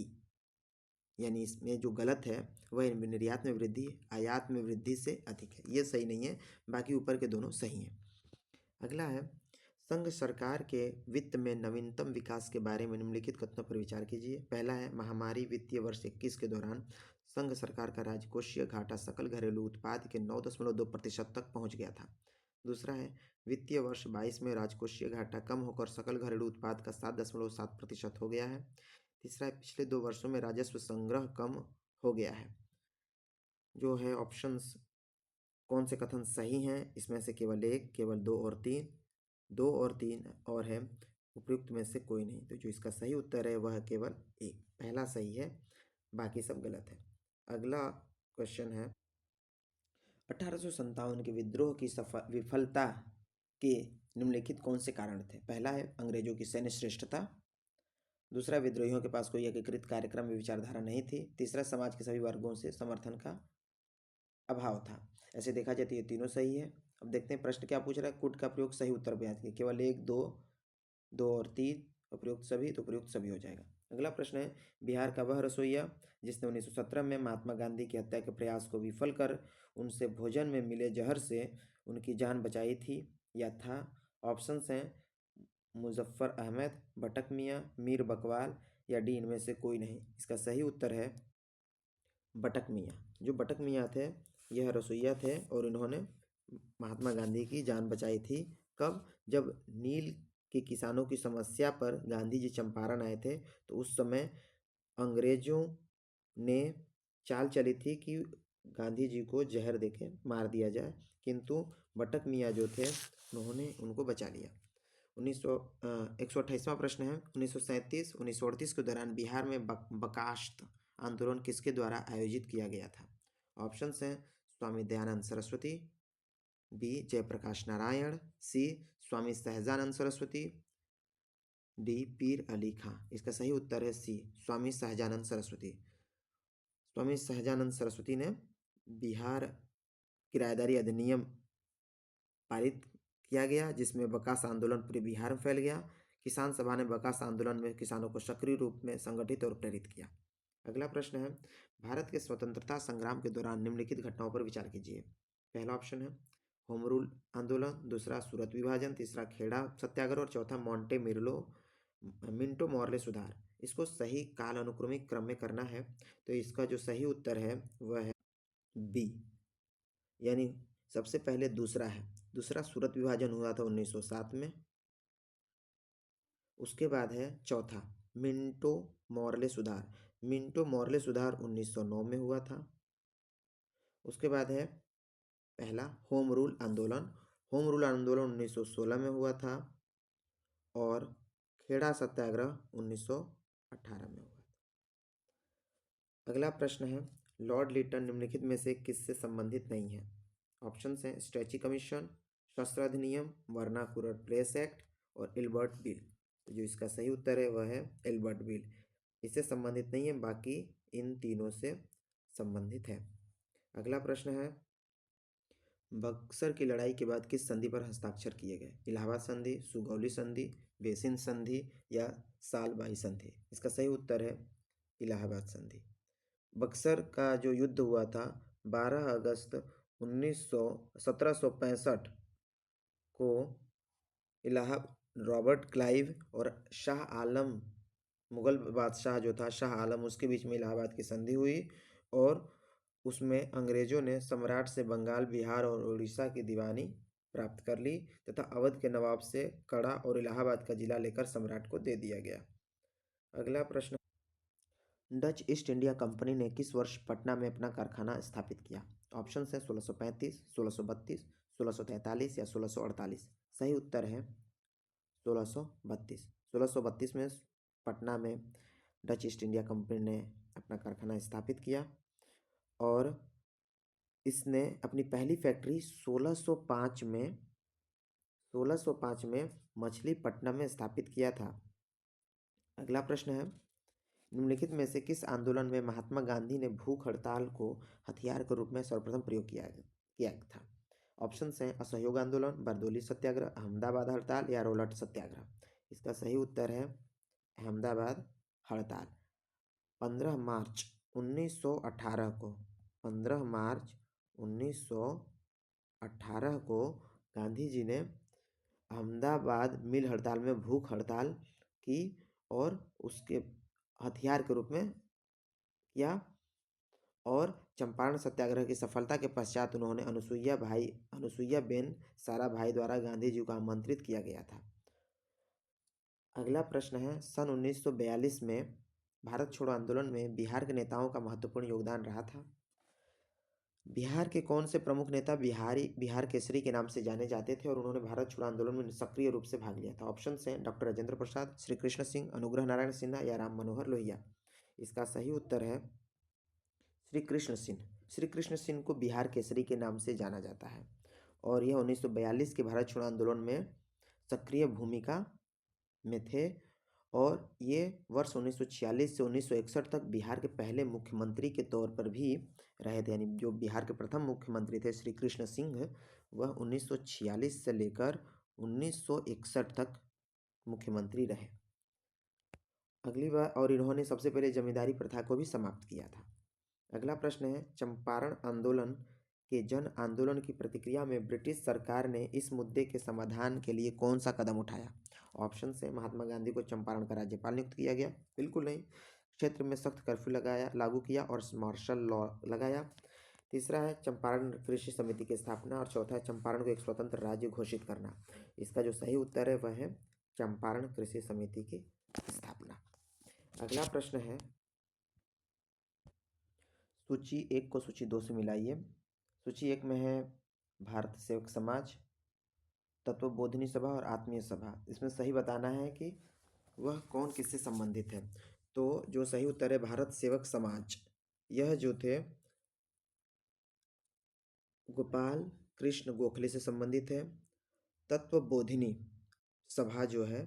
यानी इसमें जो गलत है वह निर्यात में वृद्धि आयात में वृद्धि से अधिक है, ये सही नहीं है, बाकी ऊपर के दोनों सही हैं। अगला है, संघ सरकार के वित्त में नवीनतम विकास के बारे में निम्नलिखित कथनों पर विचार कीजिए। पहला है, महामारी वित्तीय वर्ष 21 के दौरान संघ सरकार का राजकोषीय घाटा सकल घरेलू उत्पाद के 9.2% तक पहुंच गया था। दूसरा है, वित्तीय वर्ष 22 में राजकोषीय घाटा कम होकर सकल घरेलू उत्पाद का 7.7% हो गया है। तीसरा है, पिछले 2 वर्षों में राजस्व संग्रह कम हो गया है। जो है ऑप्शंस कौन से कथन सही हैं, इसमें से केवल एक, केवल दो और तीन, दो और तीन और है उपयुक्त में से कोई नहीं। तो जो इसका सही उत्तर है वह केवल एक, पहला सही है, बाकी सब गलत है। अगला क्वेश्चन है, 1857 के विद्रोह की विफलता के निम्नलिखित कौन से कारण थे। पहला है, अंग्रेजों की सैन्य श्रेष्ठता। दूसरा, विद्रोहियों के पास कोई एकीकृत कार्यक्रम में विचारधारा नहीं थी। तीसरा, समाज के सभी वर्गों से समर्थन का अभाव था। ऐसे देखा जाए तो ये तीनों सही है। अब देखते हैं प्रश्न क्या पूछ रहा है। कुट का प्रयोग सही उत्तर बयान कीजिए। केवल एक, दो, दो और तीन, उपयुक्त सभी, तो उपयुक्त सभी हो जाएगा। अगला प्रश्न है, बिहार का वह रसोइया जिसने 1917 में महात्मा गांधी की हत्या के प्रयास को विफल कर उनसे भोजन में मिले जहर से उनकी जान बचाई थी या था। ऑप्शंस हैं मुजफ्फर अहमद, भटक मियाँ, मीर बकवाल या डी इनमें से कोई नहीं। इसका सही उत्तर है भटक मियाँ। जो भटक मियाँ थे यह रसोइया थे और इन्होंने महात्मा गांधी की जान बचाई थी। कब? जब नील के किसानों की समस्या पर गांधी जी चंपारण आए थे तो उस समय अंग्रेजों ने चाल चली थी कि गांधी जी को जहर देके मार दिया जाए, किंतु भटक मियाँ जो थे उन्होंने उनको बचा लिया। 128वां प्रश्न है, 1937-1938 के दौरान बिहार में बकाश्त आंदोलन किसके द्वारा आयोजित किया गया था। ऑप्शंस हैं स्वामी दयानंद सरस्वती, बी जयप्रकाश नारायण, सी स्वामी सहजानंद सरस्वती, डी पीर अली खां। इसका सही उत्तर है सी स्वामी सहजानंद सरस्वती। स्वामी सहजानंद सरस्वती ने बिहार किराएदारी अधिनियम पारित किया गया जिसमें बकास आंदोलन पूरे बिहार में फैल गया। किसान सभा ने बकास आंदोलन में किसानों को सक्रिय रूप में संगठित और प्रेरित किया। अगला प्रश्न है, भारत के स्वतंत्रता संग्राम के दौरान निम्नलिखित घटनाओं पर विचार कीजिए। पहला ऑप्शन है होम रूल आंदोलन, दूसरा सूरत विभाजन, तीसरा खेड़ा सत्याग्रह और चौथा मिंटो मॉर्ले सुधार। इसको सही काल अनुक्रमिक क्रम में करना है, तो इसका जो सही उत्तर है वह है बी, यानी सबसे पहले दूसरा है। दूसरा सूरत विभाजन हुआ था 1907 में। उसके बाद है चौथा मिंटो मॉर्ले सुधार। मिंटो मॉर्ले सुधार 1909 में हुआ था। उसके बाद है पहला होम रूल आंदोलन। होम रूल आंदोलन 1916 में हुआ था और खेड़ा सत्याग्रह 1918 में हुआ था। अगला प्रश्न है, लॉर्ड लिटन निम्नलिखित में से किससे संबंधित नहीं है। ऑप्शंस हैं स्ट्रेची कमीशन, शस्त्र अधिनियम, वर्नाकुलर प्रेस एक्ट और एल्बर्ट बिल। तो जो इसका सही उत्तर है वह है एल्बर्ट बिल। इससे संबंधित नहीं है, बाकी इन तीनों से संबंधित है। अगला प्रश्न है, बक्सर की लड़ाई के बाद किस संधि पर हस्ताक्षर किए गए। इलाहाबाद संधि, सुगौली संधि, बेसिन संधि या सालबाई संधि। इसका सही उत्तर है इलाहाबाद संधि। बक्सर का जो युद्ध हुआ था 12 अगस्त 1765 को रॉबर्ट क्लाइव और शाह आलम, मुगल बादशाह जो था शाह आलम, उसके बीच में इलाहाबाद की संधि हुई और उसमें अंग्रेजों ने सम्राट से बंगाल, बिहार और उड़ीसा की दीवानी प्राप्त कर ली तथा अवध के नवाब से कड़ा और इलाहाबाद का जिला लेकर सम्राट को दे दिया गया। अगला प्रश्न, डच ईस्ट इंडिया कंपनी ने किस वर्ष पटना में अपना कारखाना स्थापित किया। ऑप्शन है 1635, 1632, 1643 या 1648। सही उत्तर है 1632। 1632 में पटना में डच ईस्ट इंडिया कंपनी ने अपना कारखाना स्थापित किया और इसने अपनी पहली फैक्ट्री 1605 में मछलीपट्टनम में स्थापित किया था। अगला प्रश्न है, निम्नलिखित में से किस आंदोलन में महात्मा गांधी ने भूख हड़ताल को हथियार के रूप में सर्वप्रथम प्रयोग किया था। ऑप्शन हैं असहयोग आंदोलन, बरदौली सत्याग्रह, अहमदाबाद हड़ताल या रोलट सत्याग्रह। इसका सही उत्तर है अहमदाबाद हड़ताल। 15 मार्च 1918 को 15 मार्च 1918 को गांधी जी ने अहमदाबाद मिल हड़ताल में भूख हड़ताल की और उसके हथियार के रूप में किया, और चंपारण सत्याग्रह की सफलता के पश्चात उन्होंने अनुसुईया बेन साराभाई द्वारा गांधी जी को आमंत्रित किया गया था। अगला प्रश्न है, सन 1942 में भारत छोड़ो आंदोलन में बिहार के नेताओं का महत्वपूर्ण योगदान रहा था। बिहार के कौन से प्रमुख नेता बिहार केसरी के नाम से जाने जाते थे और उन्होंने भारत छोड़ो आंदोलन में सक्रिय रूप से भाग लिया था? ऑप्शन हैं डॉक्टर राजेंद्र प्रसाद, श्री कृष्ण सिंह, अनुग्रह नारायण सिन्हा या राम मनोहर लोहिया। इसका सही उत्तर है श्री कृष्ण सिंह। श्री कृष्ण सिंह को बिहार केसरी के नाम से जाना जाता है और यह 1942 के भारत छोड़ो आंदोलन में सक्रिय भूमिका में थे और ये वर्ष 1946 से 1961 तक बिहार के पहले मुख्यमंत्री के तौर पर भी रहे थे। यानी जो बिहार के प्रथम मुख्यमंत्री थे श्री कृष्ण सिंह, वह 1946 से लेकर 1961 तक मुख्यमंत्री रहे। अगली बार, और इन्होंने सबसे पहले जमींदारी प्रथा को भी समाप्त किया था। अगला प्रश्न है, चंपारण आंदोलन के जन आंदोलन की प्रतिक्रिया में ब्रिटिश सरकार ने इस मुद्दे के समाधान के लिए कौन सा कदम उठाया? ऑप्शन है महात्मा गांधी को चंपारण का राज्यपाल नियुक्त किया गया, बिल्कुल नहीं। क्षेत्र में सख्त कर्फ्यू लागू किया और मार्शल लॉ लगाया। तीसरा है चंपारण कृषि समिति की स्थापना और चौथा है चंपारण को एक स्वतंत्र राज्य घोषित करना। इसका जो सही उत्तर है वह है चंपारण कृषि समिति की स्थापना। अगला प्रश्न है, सूची 1 को सूची 2 से मिलाइए। सूची 1 में है भारत सेवक समाज, तत्वबोधिनी सभा और आत्मीय सभा। इसमें सही बताना है कि वह कौन किससे संबंधित है। तो जो सही उत्तर है भारत सेवक समाज, यह जो थे गोपाल कृष्ण गोखले से संबंधित है। तत्वबोधिनी सभा जो है,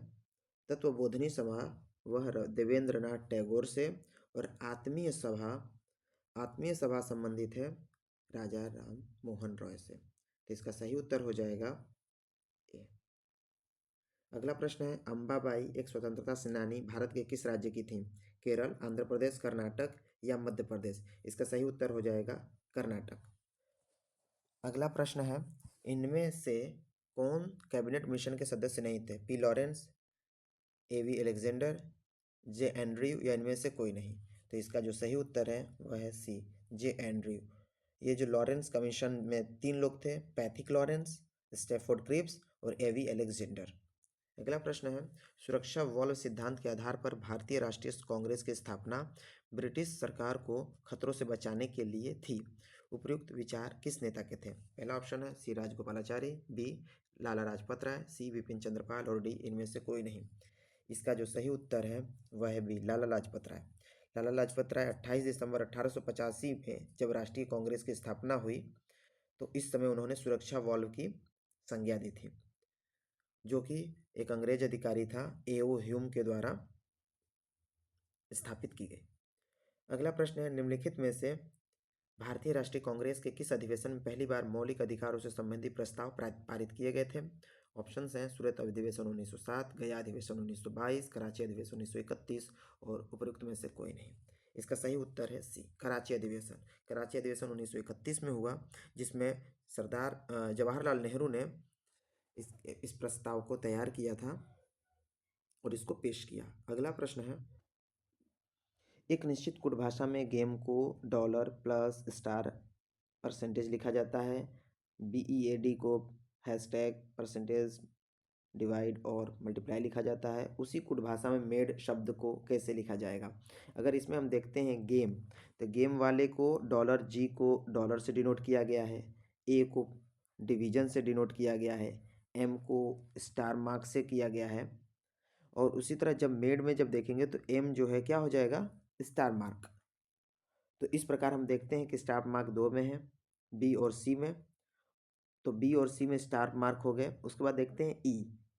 तत्वबोधिनी सभा वह देवेंद्र नाथ टैगोर से, और आत्मीय सभा संबंधित है राजा राम मोहन रॉय से। तो इसका सही उत्तर हो जाएगा ए। अगला प्रश्न है, अंबाबाई एक स्वतंत्रता सेनानी भारत के किस राज्य की थी? केरल, आंध्र प्रदेश, कर्नाटक या मध्य प्रदेश? इसका सही उत्तर हो जाएगा कर्नाटक। अगला प्रश्न है, इनमें से कौन कैबिनेट मिशन के सदस्य नहीं थे? पी लॉरेंस, एवी अलेक्जेंडर, जे एंड्रयू या इनमें से कोई नहीं? तो इसका जो सही उत्तर है वह है सी, जे एंड्रयू। ये जो लॉरेंस कमीशन में 3 लोग थे, पैथिक लॉरेंस, स्टेफोर्ड क्रिप्स और एवी अलेक्जेंडर। अगला प्रश्न है, सुरक्षा वॉल्व सिद्धांत के आधार पर भारतीय राष्ट्रीय कांग्रेस की स्थापना ब्रिटिश सरकार को खतरों से बचाने के लिए थी। उपयुक्त विचार किस नेता के थे? पहला ऑप्शन है सी राजगोपालाचारी, बी लाला लाजपत राय, सी विपिन चंद्रपाल और डी इनमें से कोई नहीं। इसका जो सही उत्तर है वह है बी लाला लाजपत राय। लाला लाजपत राय 28 दिसंबर 1885 में जब राष्ट्रीय कांग्रेस की स्थापना हुई तो इस समय उन्होंने सुरक्षा वॉल्व की संज्ञा दी थी, जो कि एक अंग्रेज अधिकारी था, एओ ह्यूम के द्वारा स्थापित की गई। अगला प्रश्न है, निम्नलिखित में से भारतीय राष्ट्रीय कांग्रेस के किस अधिवेशन में पहली बार मौलिक अधिकारों से संबंधित प्रस्ताव पारित किए गए थे? ऑप्शन हैं सूरत अधिवेशन 1907, गया अधिवेशन 1922, कराची अधिवेशन 1931 और उपरोक्त में से कोई नहीं। इसका सही उत्तर है सी, कराची अधिवेशन। कराची अधिवेशन 1931 में हुआ, जिसमें सरदार जवाहरलाल नेहरू ने इस प्रस्ताव को तैयार किया था और इसको पेश किया। अगला प्रश्न है, एक निश्चित कोड भाषा में गेम को डॉलर प्लस स्टार परसेंटेज लिखा जाता है, BEAD को हैशटैग परसेंटेज डिवाइड और मल्टीप्लाई लिखा जाता है। उसी कोड भाषा में मेड शब्द को कैसे लिखा जाएगा? अगर इसमें हम देखते हैं गेम, तो गेम वाले को डॉलर, जी को डॉलर से डिनोट किया गया है, ए को डिवीजन से डिनोट किया गया है, एम को स्टार मार्क से किया गया है, और उसी तरह जब मेड में जब देखेंगे तो एम जो है क्या हो जाएगा? Star mark. तो इस प्रकार हम देखते हैं कि स्टार मार्क 2 में है, बी और सी में। तो बी और सी में स्टार मार्क हो गए। उसके बाद देखते हैं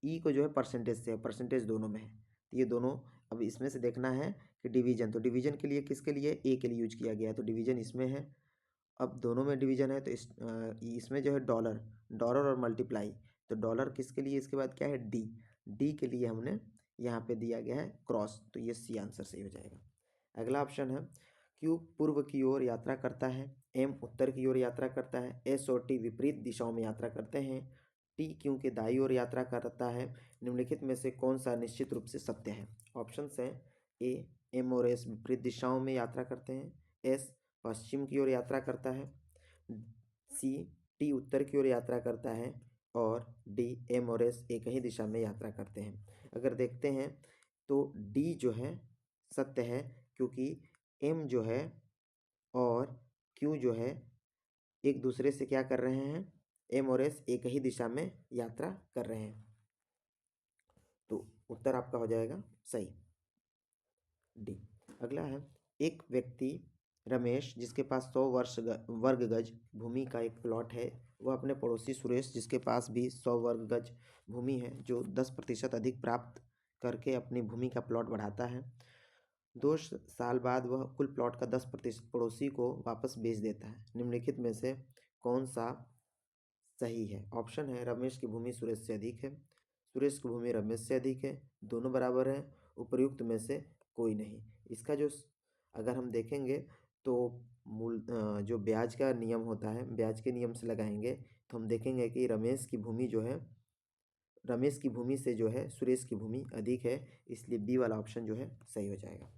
ई को जो है परसेंटेज से है, परसेंटेज दोनों में है। तो ये दोनों, अब इसमें से देखना है कि डिवीजन, तो डिवीजन के लिए किसके लिए? ए के लिए यूज किया गया है, तो डिवीजन इसमें है। अब दोनों में डिवीजन है तो इसमें जो है डॉलर, डॉलर और मल्टीप्लाई, तो डॉलर किसके लिए? इसके बाद क्या है? डी के लिए हमने यहाँ पे दिया गया है क्रॉस, तो ये सी आंसर सही हो जाएगा। अगला ऑप्शन है, क्यू पूर्व की ओर यात्रा करता है, एम उत्तर की ओर यात्रा करता है, एस और टी विपरीत दिशाओं में यात्रा करते हैं, टी क्यों के दाईं ओर यात्रा करता है? निम्नलिखित में से कौन सा निश्चित रूप से सत्य है? ऑप्शंस हैं ए एम और एस विपरीत दिशाओं में यात्रा करते हैं, एस पश्चिम की ओर यात्रा करता है, सी टी उत्तर की ओर यात्रा करता है और डी एम और एस एक ही दिशा में यात्रा करते हैं। अगर देखते हैं तो डी जो है सत्य है, क्योंकि एम जो है और क्यू जो है एक दूसरे से क्या कर रहे हैं? एम और एस एक ही दिशा में यात्रा कर रहे हैं। तो उत्तर आपका हो जाएगा सही, डी। अगला है, एक व्यक्ति रमेश जिसके पास 100 वर्ग गज भूमि का एक प्लॉट है, वह अपने पड़ोसी सुरेश जिसके पास भी 100 वर्ग गज भूमि है जो 10% अधिक प्राप्त करके अपनी भूमि का प्लॉट बढ़ाता है। 2 साल बाद वह कुल प्लॉट का 10% पड़ोसी को वापस बेच देता है। निम्नलिखित में से कौन सा सही है? ऑप्शन है रमेश की भूमि सुरेश से अधिक है, सुरेश की भूमि रमेश से अधिक है, दोनों बराबर है, उपयुक्त में से कोई नहीं। इसका जो अगर हम देखेंगे तो जो ब्याज का नियम होता है, ब्याज के नियम से लगाएंगे तो हम देखेंगे कि रमेश की भूमि जो है, रमेश की भूमि से जो है सुरेश की भूमि अधिक है, इसलिए बी वाला ऑप्शन जो है सही हो जाएगा।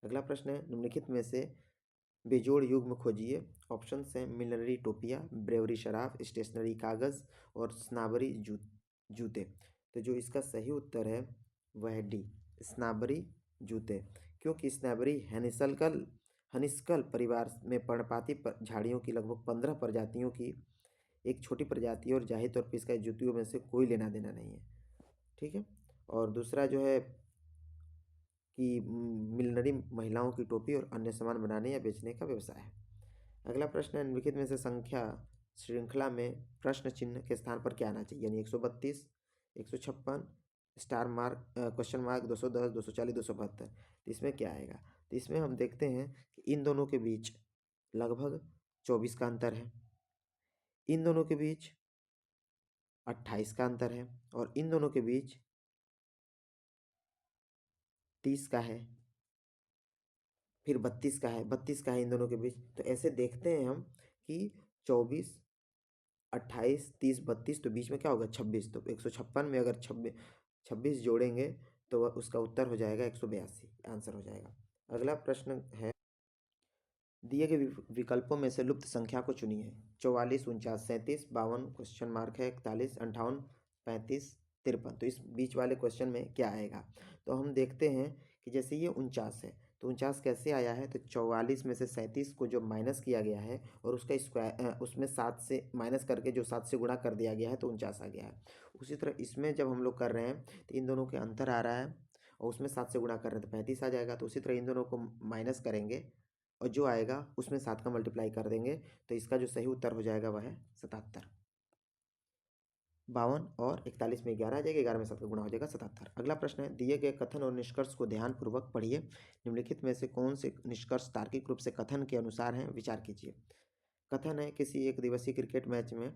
अगला प्रश्न है, निम्नलिखित में से बेजोड़ युग्म खोजिए। ऑप्शन हैं मिलनरी टोपिया, ब्रेवरी शराब, स्टेशनरी कागज़ और स्नाबरी जूते। तो जो इसका सही उत्तर है वह है डी स्नाबरी जूते, क्योंकि स्नाबरी हनिस्कल परिवार में पर्णपाती झाड़ियों की लगभग 15 प्रजातियों की एक छोटी प्रजाति है और जाहिर तौर पर इसका जूतियों में से कोई लेना देना नहीं है। ठीक है। और दूसरा जो है कि मिलनरी महिलाओं की टोपी और अन्य सामान बनाने या बेचने का व्यवसाय है। अगला प्रश्न है, निम्नलिखित में से संख्या श्रृंखला में प्रश्न चिन्ह के स्थान पर क्या आना चाहिए? यानी 132, 156, स्टार मार्क, क्वेश्चन मार्क, 210, 240, 272। तो इसमें क्या आएगा? तो इसमें हम देखते हैं कि इन दोनों के बीच लगभग 24 का अंतर है, इन दोनों के बीच 28 का अंतर है और इन दोनों के बीच 30 का है, फिर 32 का है, 32 का है इन दोनों के बीच। तो ऐसे देखते हैं हम कि 24, 28, 30, 32, तो बीच में क्या होगा? 26। तो 156 में अगर 26 जोड़ेंगे तो वह उसका उत्तर हो जाएगा 182, आंसर हो जाएगा। अगला प्रश्न है, दिए गए विकल्पों में से लुप्त संख्या को चुनिए। 44, 49, 37, 52, क्वेश्चन मार्क है, 41, 58, 35, 53। तो इस बीच वाले क्वेश्चन में क्या आएगा? तो हम देखते हैं कि जैसे ये 49 है, तो 49 कैसे आया है? तो 44 में से 37 को जो माइनस किया गया है और उसका स्क्वायर उसमें 7 से माइनस करके जो 7 से गुणा कर दिया गया है तो 49 आ गया है। उसी तरह इसमें जब हम लोग कर रहे हैं तो इन दोनों के अंतर आ रहा है और उसमें 7 से गुणा कर रहे हैं तो 35 आ जाएगा। तो उसी तरह इन दोनों को माइनस करेंगे और जो आएगा उसमें 7 का मल्टीप्लाई कर देंगे, तो इसका जो सही उत्तर हो जाएगा वह है 77। 52 और 41 में 11 आ जाएगा, 11 में 7 का गुणा हो जाएगा 77। अगला प्रश्न है, दिए गए कथन और निष्कर्ष को ध्यानपूर्वक पढ़िए। निम्नलिखित में से कौन से निष्कर्ष तार्किक रूप से कथन के अनुसार हैं? विचार कीजिए। कथन है, किसी एक दिवसीय क्रिकेट मैच में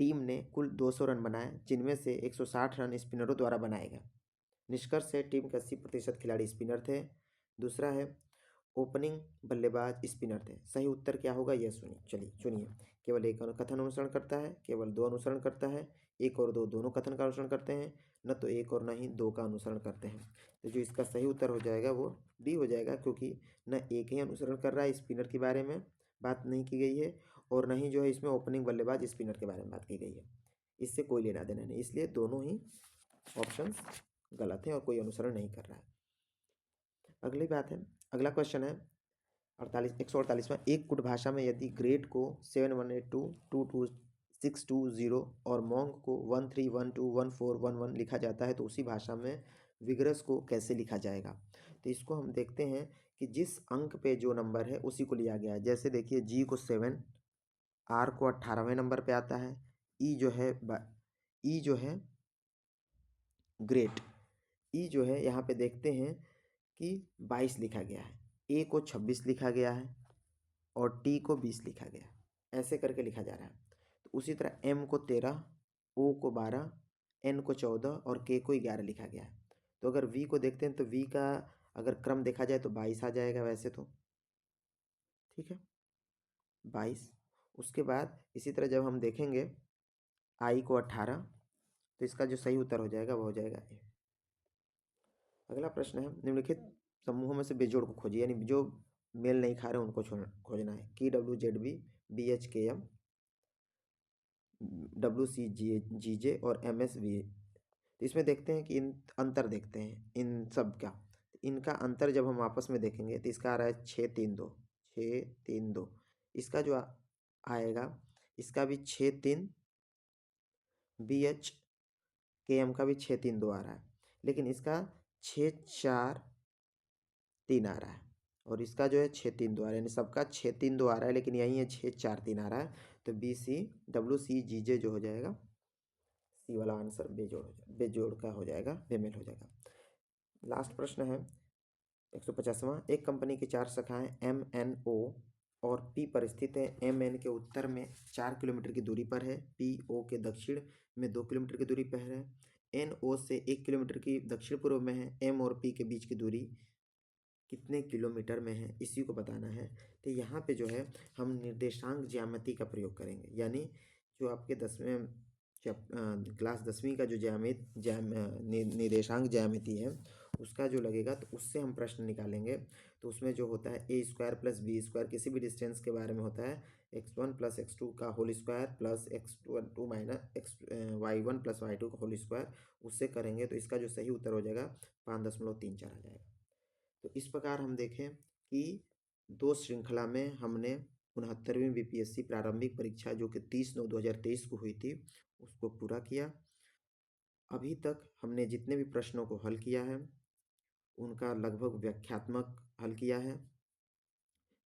टीम ने कुल 200 रन बनाए, जिनमें से 160 रन स्पिनरों द्वारा बनाए गए। निष्कर्ष है, टीम के 80% खिलाड़ी स्पिनर थे। दूसरा है, ओपनिंग बल्लेबाज स्पिनर थे। सही उत्तर क्या होगा यह सुनिए, चलिए चुनिए। केवल एक कथन अनुसरण करता है, केवल 2 अनुसरण करता है, 1 और 2 दोनों कथन का अनुसरण करते हैं, न तो 1 और न ही 2 का अनुसरण करते हैं। तो जो इसका सही उत्तर हो जाएगा वो डी हो जाएगा, क्योंकि न एक ही अनुसरण कर रहा है, स्पिनर के बारे में बात नहीं की गई है और न ही जो है इसमें ओपनिंग बल्लेबाज स्पिनर के बारे में बात की गई है। इससे कोई लेना देना नहीं, इसलिए दोनों ही ऑप्शन गलत है और कोई अनुसरण नहीं कर रहा है। अगली बात है, अगला क्वेश्चन है 148वां, एक कुट भाषा में यदि ग्रेट को 7182222620 और मोंग को 13121411 लिखा जाता है तो उसी भाषा में विग्रस को कैसे लिखा जाएगा? तो इसको हम देखते हैं कि जिस अंक पे जो नंबर है उसी को लिया गया है। जैसे देखिए, जी को 7, आर को 18वें नंबर पे आता है, ई जो है ग्रेट, ई जो है यहाँ पे देखते हैं कि 22 लिखा गया है, ए को 26 लिखा गया है और टी को 20 लिखा गया है। ऐसे करके लिखा जा रहा है। तो उसी तरह एम को 13, ओ को 12, एन को 14 और के को 11 लिखा गया है। तो अगर वी को देखते हैं तो वी का अगर क्रम देखा जाए तो 22 आ जाएगा वैसे तो, ठीक है, 22। उसके बाद इसी तरह जब हम देखेंगे आई को 18, तो इसका जो सही उत्तर हो जाएगा वो हो जाएगा ए। अगला प्रश्न है, निम्नलिखित समूहों में से बेजोड़ को खोजिए, यानी जो मेल नहीं खा रहे उनको खोजना है। KWZB, BHKM, WCGJ और MSV। तो इसमें देखते हैं कि इन अंतर देखते हैं इन सब का। इनका अंतर जब हम आपस में देखेंगे तो इसका आ रहा है 632, 632। इसका जो आएगा, इसका भी 63, BHKM का भी 632 आ रहा है, लेकिन इसका 643 आ रहा है, और इसका जो है 632 आ रहा है, यानी सबका 632 आ रहा है, लेकिन यही है 643 आ रहा है। तो WCGJ जो हो जाएगा, सी वाला आंसर बेजोड़ का हो जाएगा, बेमेल हो जाएगा। लास्ट प्रश्न है 150वां, एक कंपनी की 4 शाखाएं MNO और P पर स्थित है। MN के उत्तर में 4 किलोमीटर की दूरी पर है, PO के दक्षिण में 2 किलोमीटर की दूरी पर है, NO से 1 किलोमीटर की दक्षिण पूर्व में है। M और P के बीच की दूरी कितने किलोमीटर में है, इसी को बताना है। तो यहाँ पे जो है हम निर्देशांक ज्यामिति का प्रयोग करेंगे, यानी जो आपके 10वें क्लास 10वीं का जो निर्देशांक ज्यामिति है उसका जो लगेगा, तो उससे हम प्रश्न निकालेंगे। तो उसमें जो होता है a² + b² किसी भी डिस्टेंस के बारे में होता है, x1 + x2 का whole square plus x2 - y1 + y2 का होल स्क्वायर, उससे करेंगे तो इसका जो सही उत्तर हो जाएगा 5.34 आ जाएगा। तो इस प्रकार हम देखें कि 2 श्रृंखला में हमने 69वीं BPSC प्रारंभिक परीक्षा जो कि 30/9/2023 को हुई थी उसको पूरा किया। अभी तक हमने जितने भी प्रश्नों को हल किया है उनका लगभग व्याख्यात्मक हल किया है।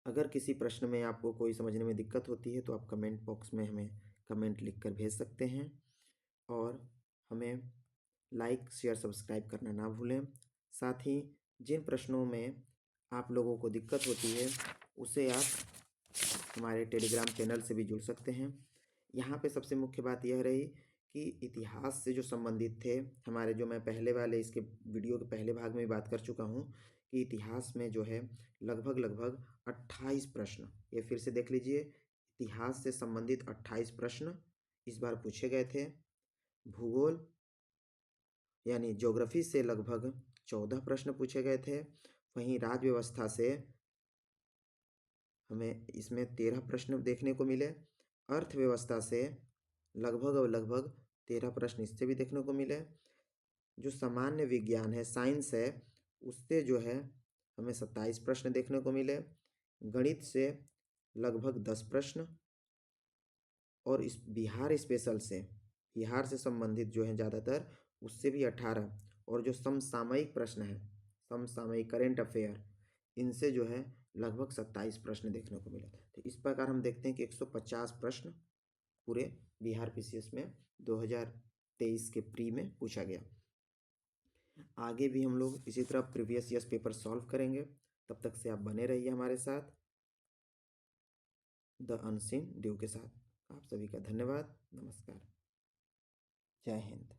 अगर किसी प्रश्न में आपको कोई समझने में दिक्कत होती है तो आप कमेंट बॉक्स में हमें कमेंट लिखकर भेज सकते हैं, और हमें लाइक शेयर सब्सक्राइब करना ना भूलें। साथ ही जिन प्रश्नों में आप लोगों को दिक्कत होती है उसे आप हमारे टेलीग्राम चैनल से भी जुड़ सकते हैं। यहाँ पे सबसे मुख्य बात यह रही कि इतिहास से जो संबंधित थे हमारे, जो मैं पहले वाले इसके वीडियो के पहले भाग में भी बात कर चुका हूँ कि इतिहास में जो है लगभग 28 प्रश्न, ये फिर से देख लीजिए, इतिहास से संबंधित 28 प्रश्न इस बार पूछे गए थे। भूगोल यानी ज्योग्राफी से लगभग 14 प्रश्न पूछे गए थे। वहीं राज्य व्यवस्था से हमें इसमें 13 प्रश्न देखने को मिले। अर्थव्यवस्था से लगभग 13 प्रश्न इससे भी देखने को मिले। जो सामान्य विज्ञान है, साइंस है, उससे जो है हमें 27 प्रश्न देखने को मिले। गणित से लगभग 10 प्रश्न, और इस बिहार स्पेशल से, बिहार से संबंधित जो है ज़्यादातर, उससे भी 18, और जो समसामयिक प्रश्न है, समसामयिक करेंट अफेयर, इनसे जो है लगभग 27 प्रश्न देखने को मिले। तो इस प्रकार हम देखते हैं कि 150 प्रश्न पूरे बिहार PCS में 2023 के प्री में पूछा गया। आगे भी हम लोग इसी तरह प्रीवियस ईयर्स पेपर सॉल्व करेंगे। तब तक से आप बने रहिए हमारे साथ द अनसीन ड्यू के साथ। आप सभी का धन्यवाद, नमस्कार, जय हिंद।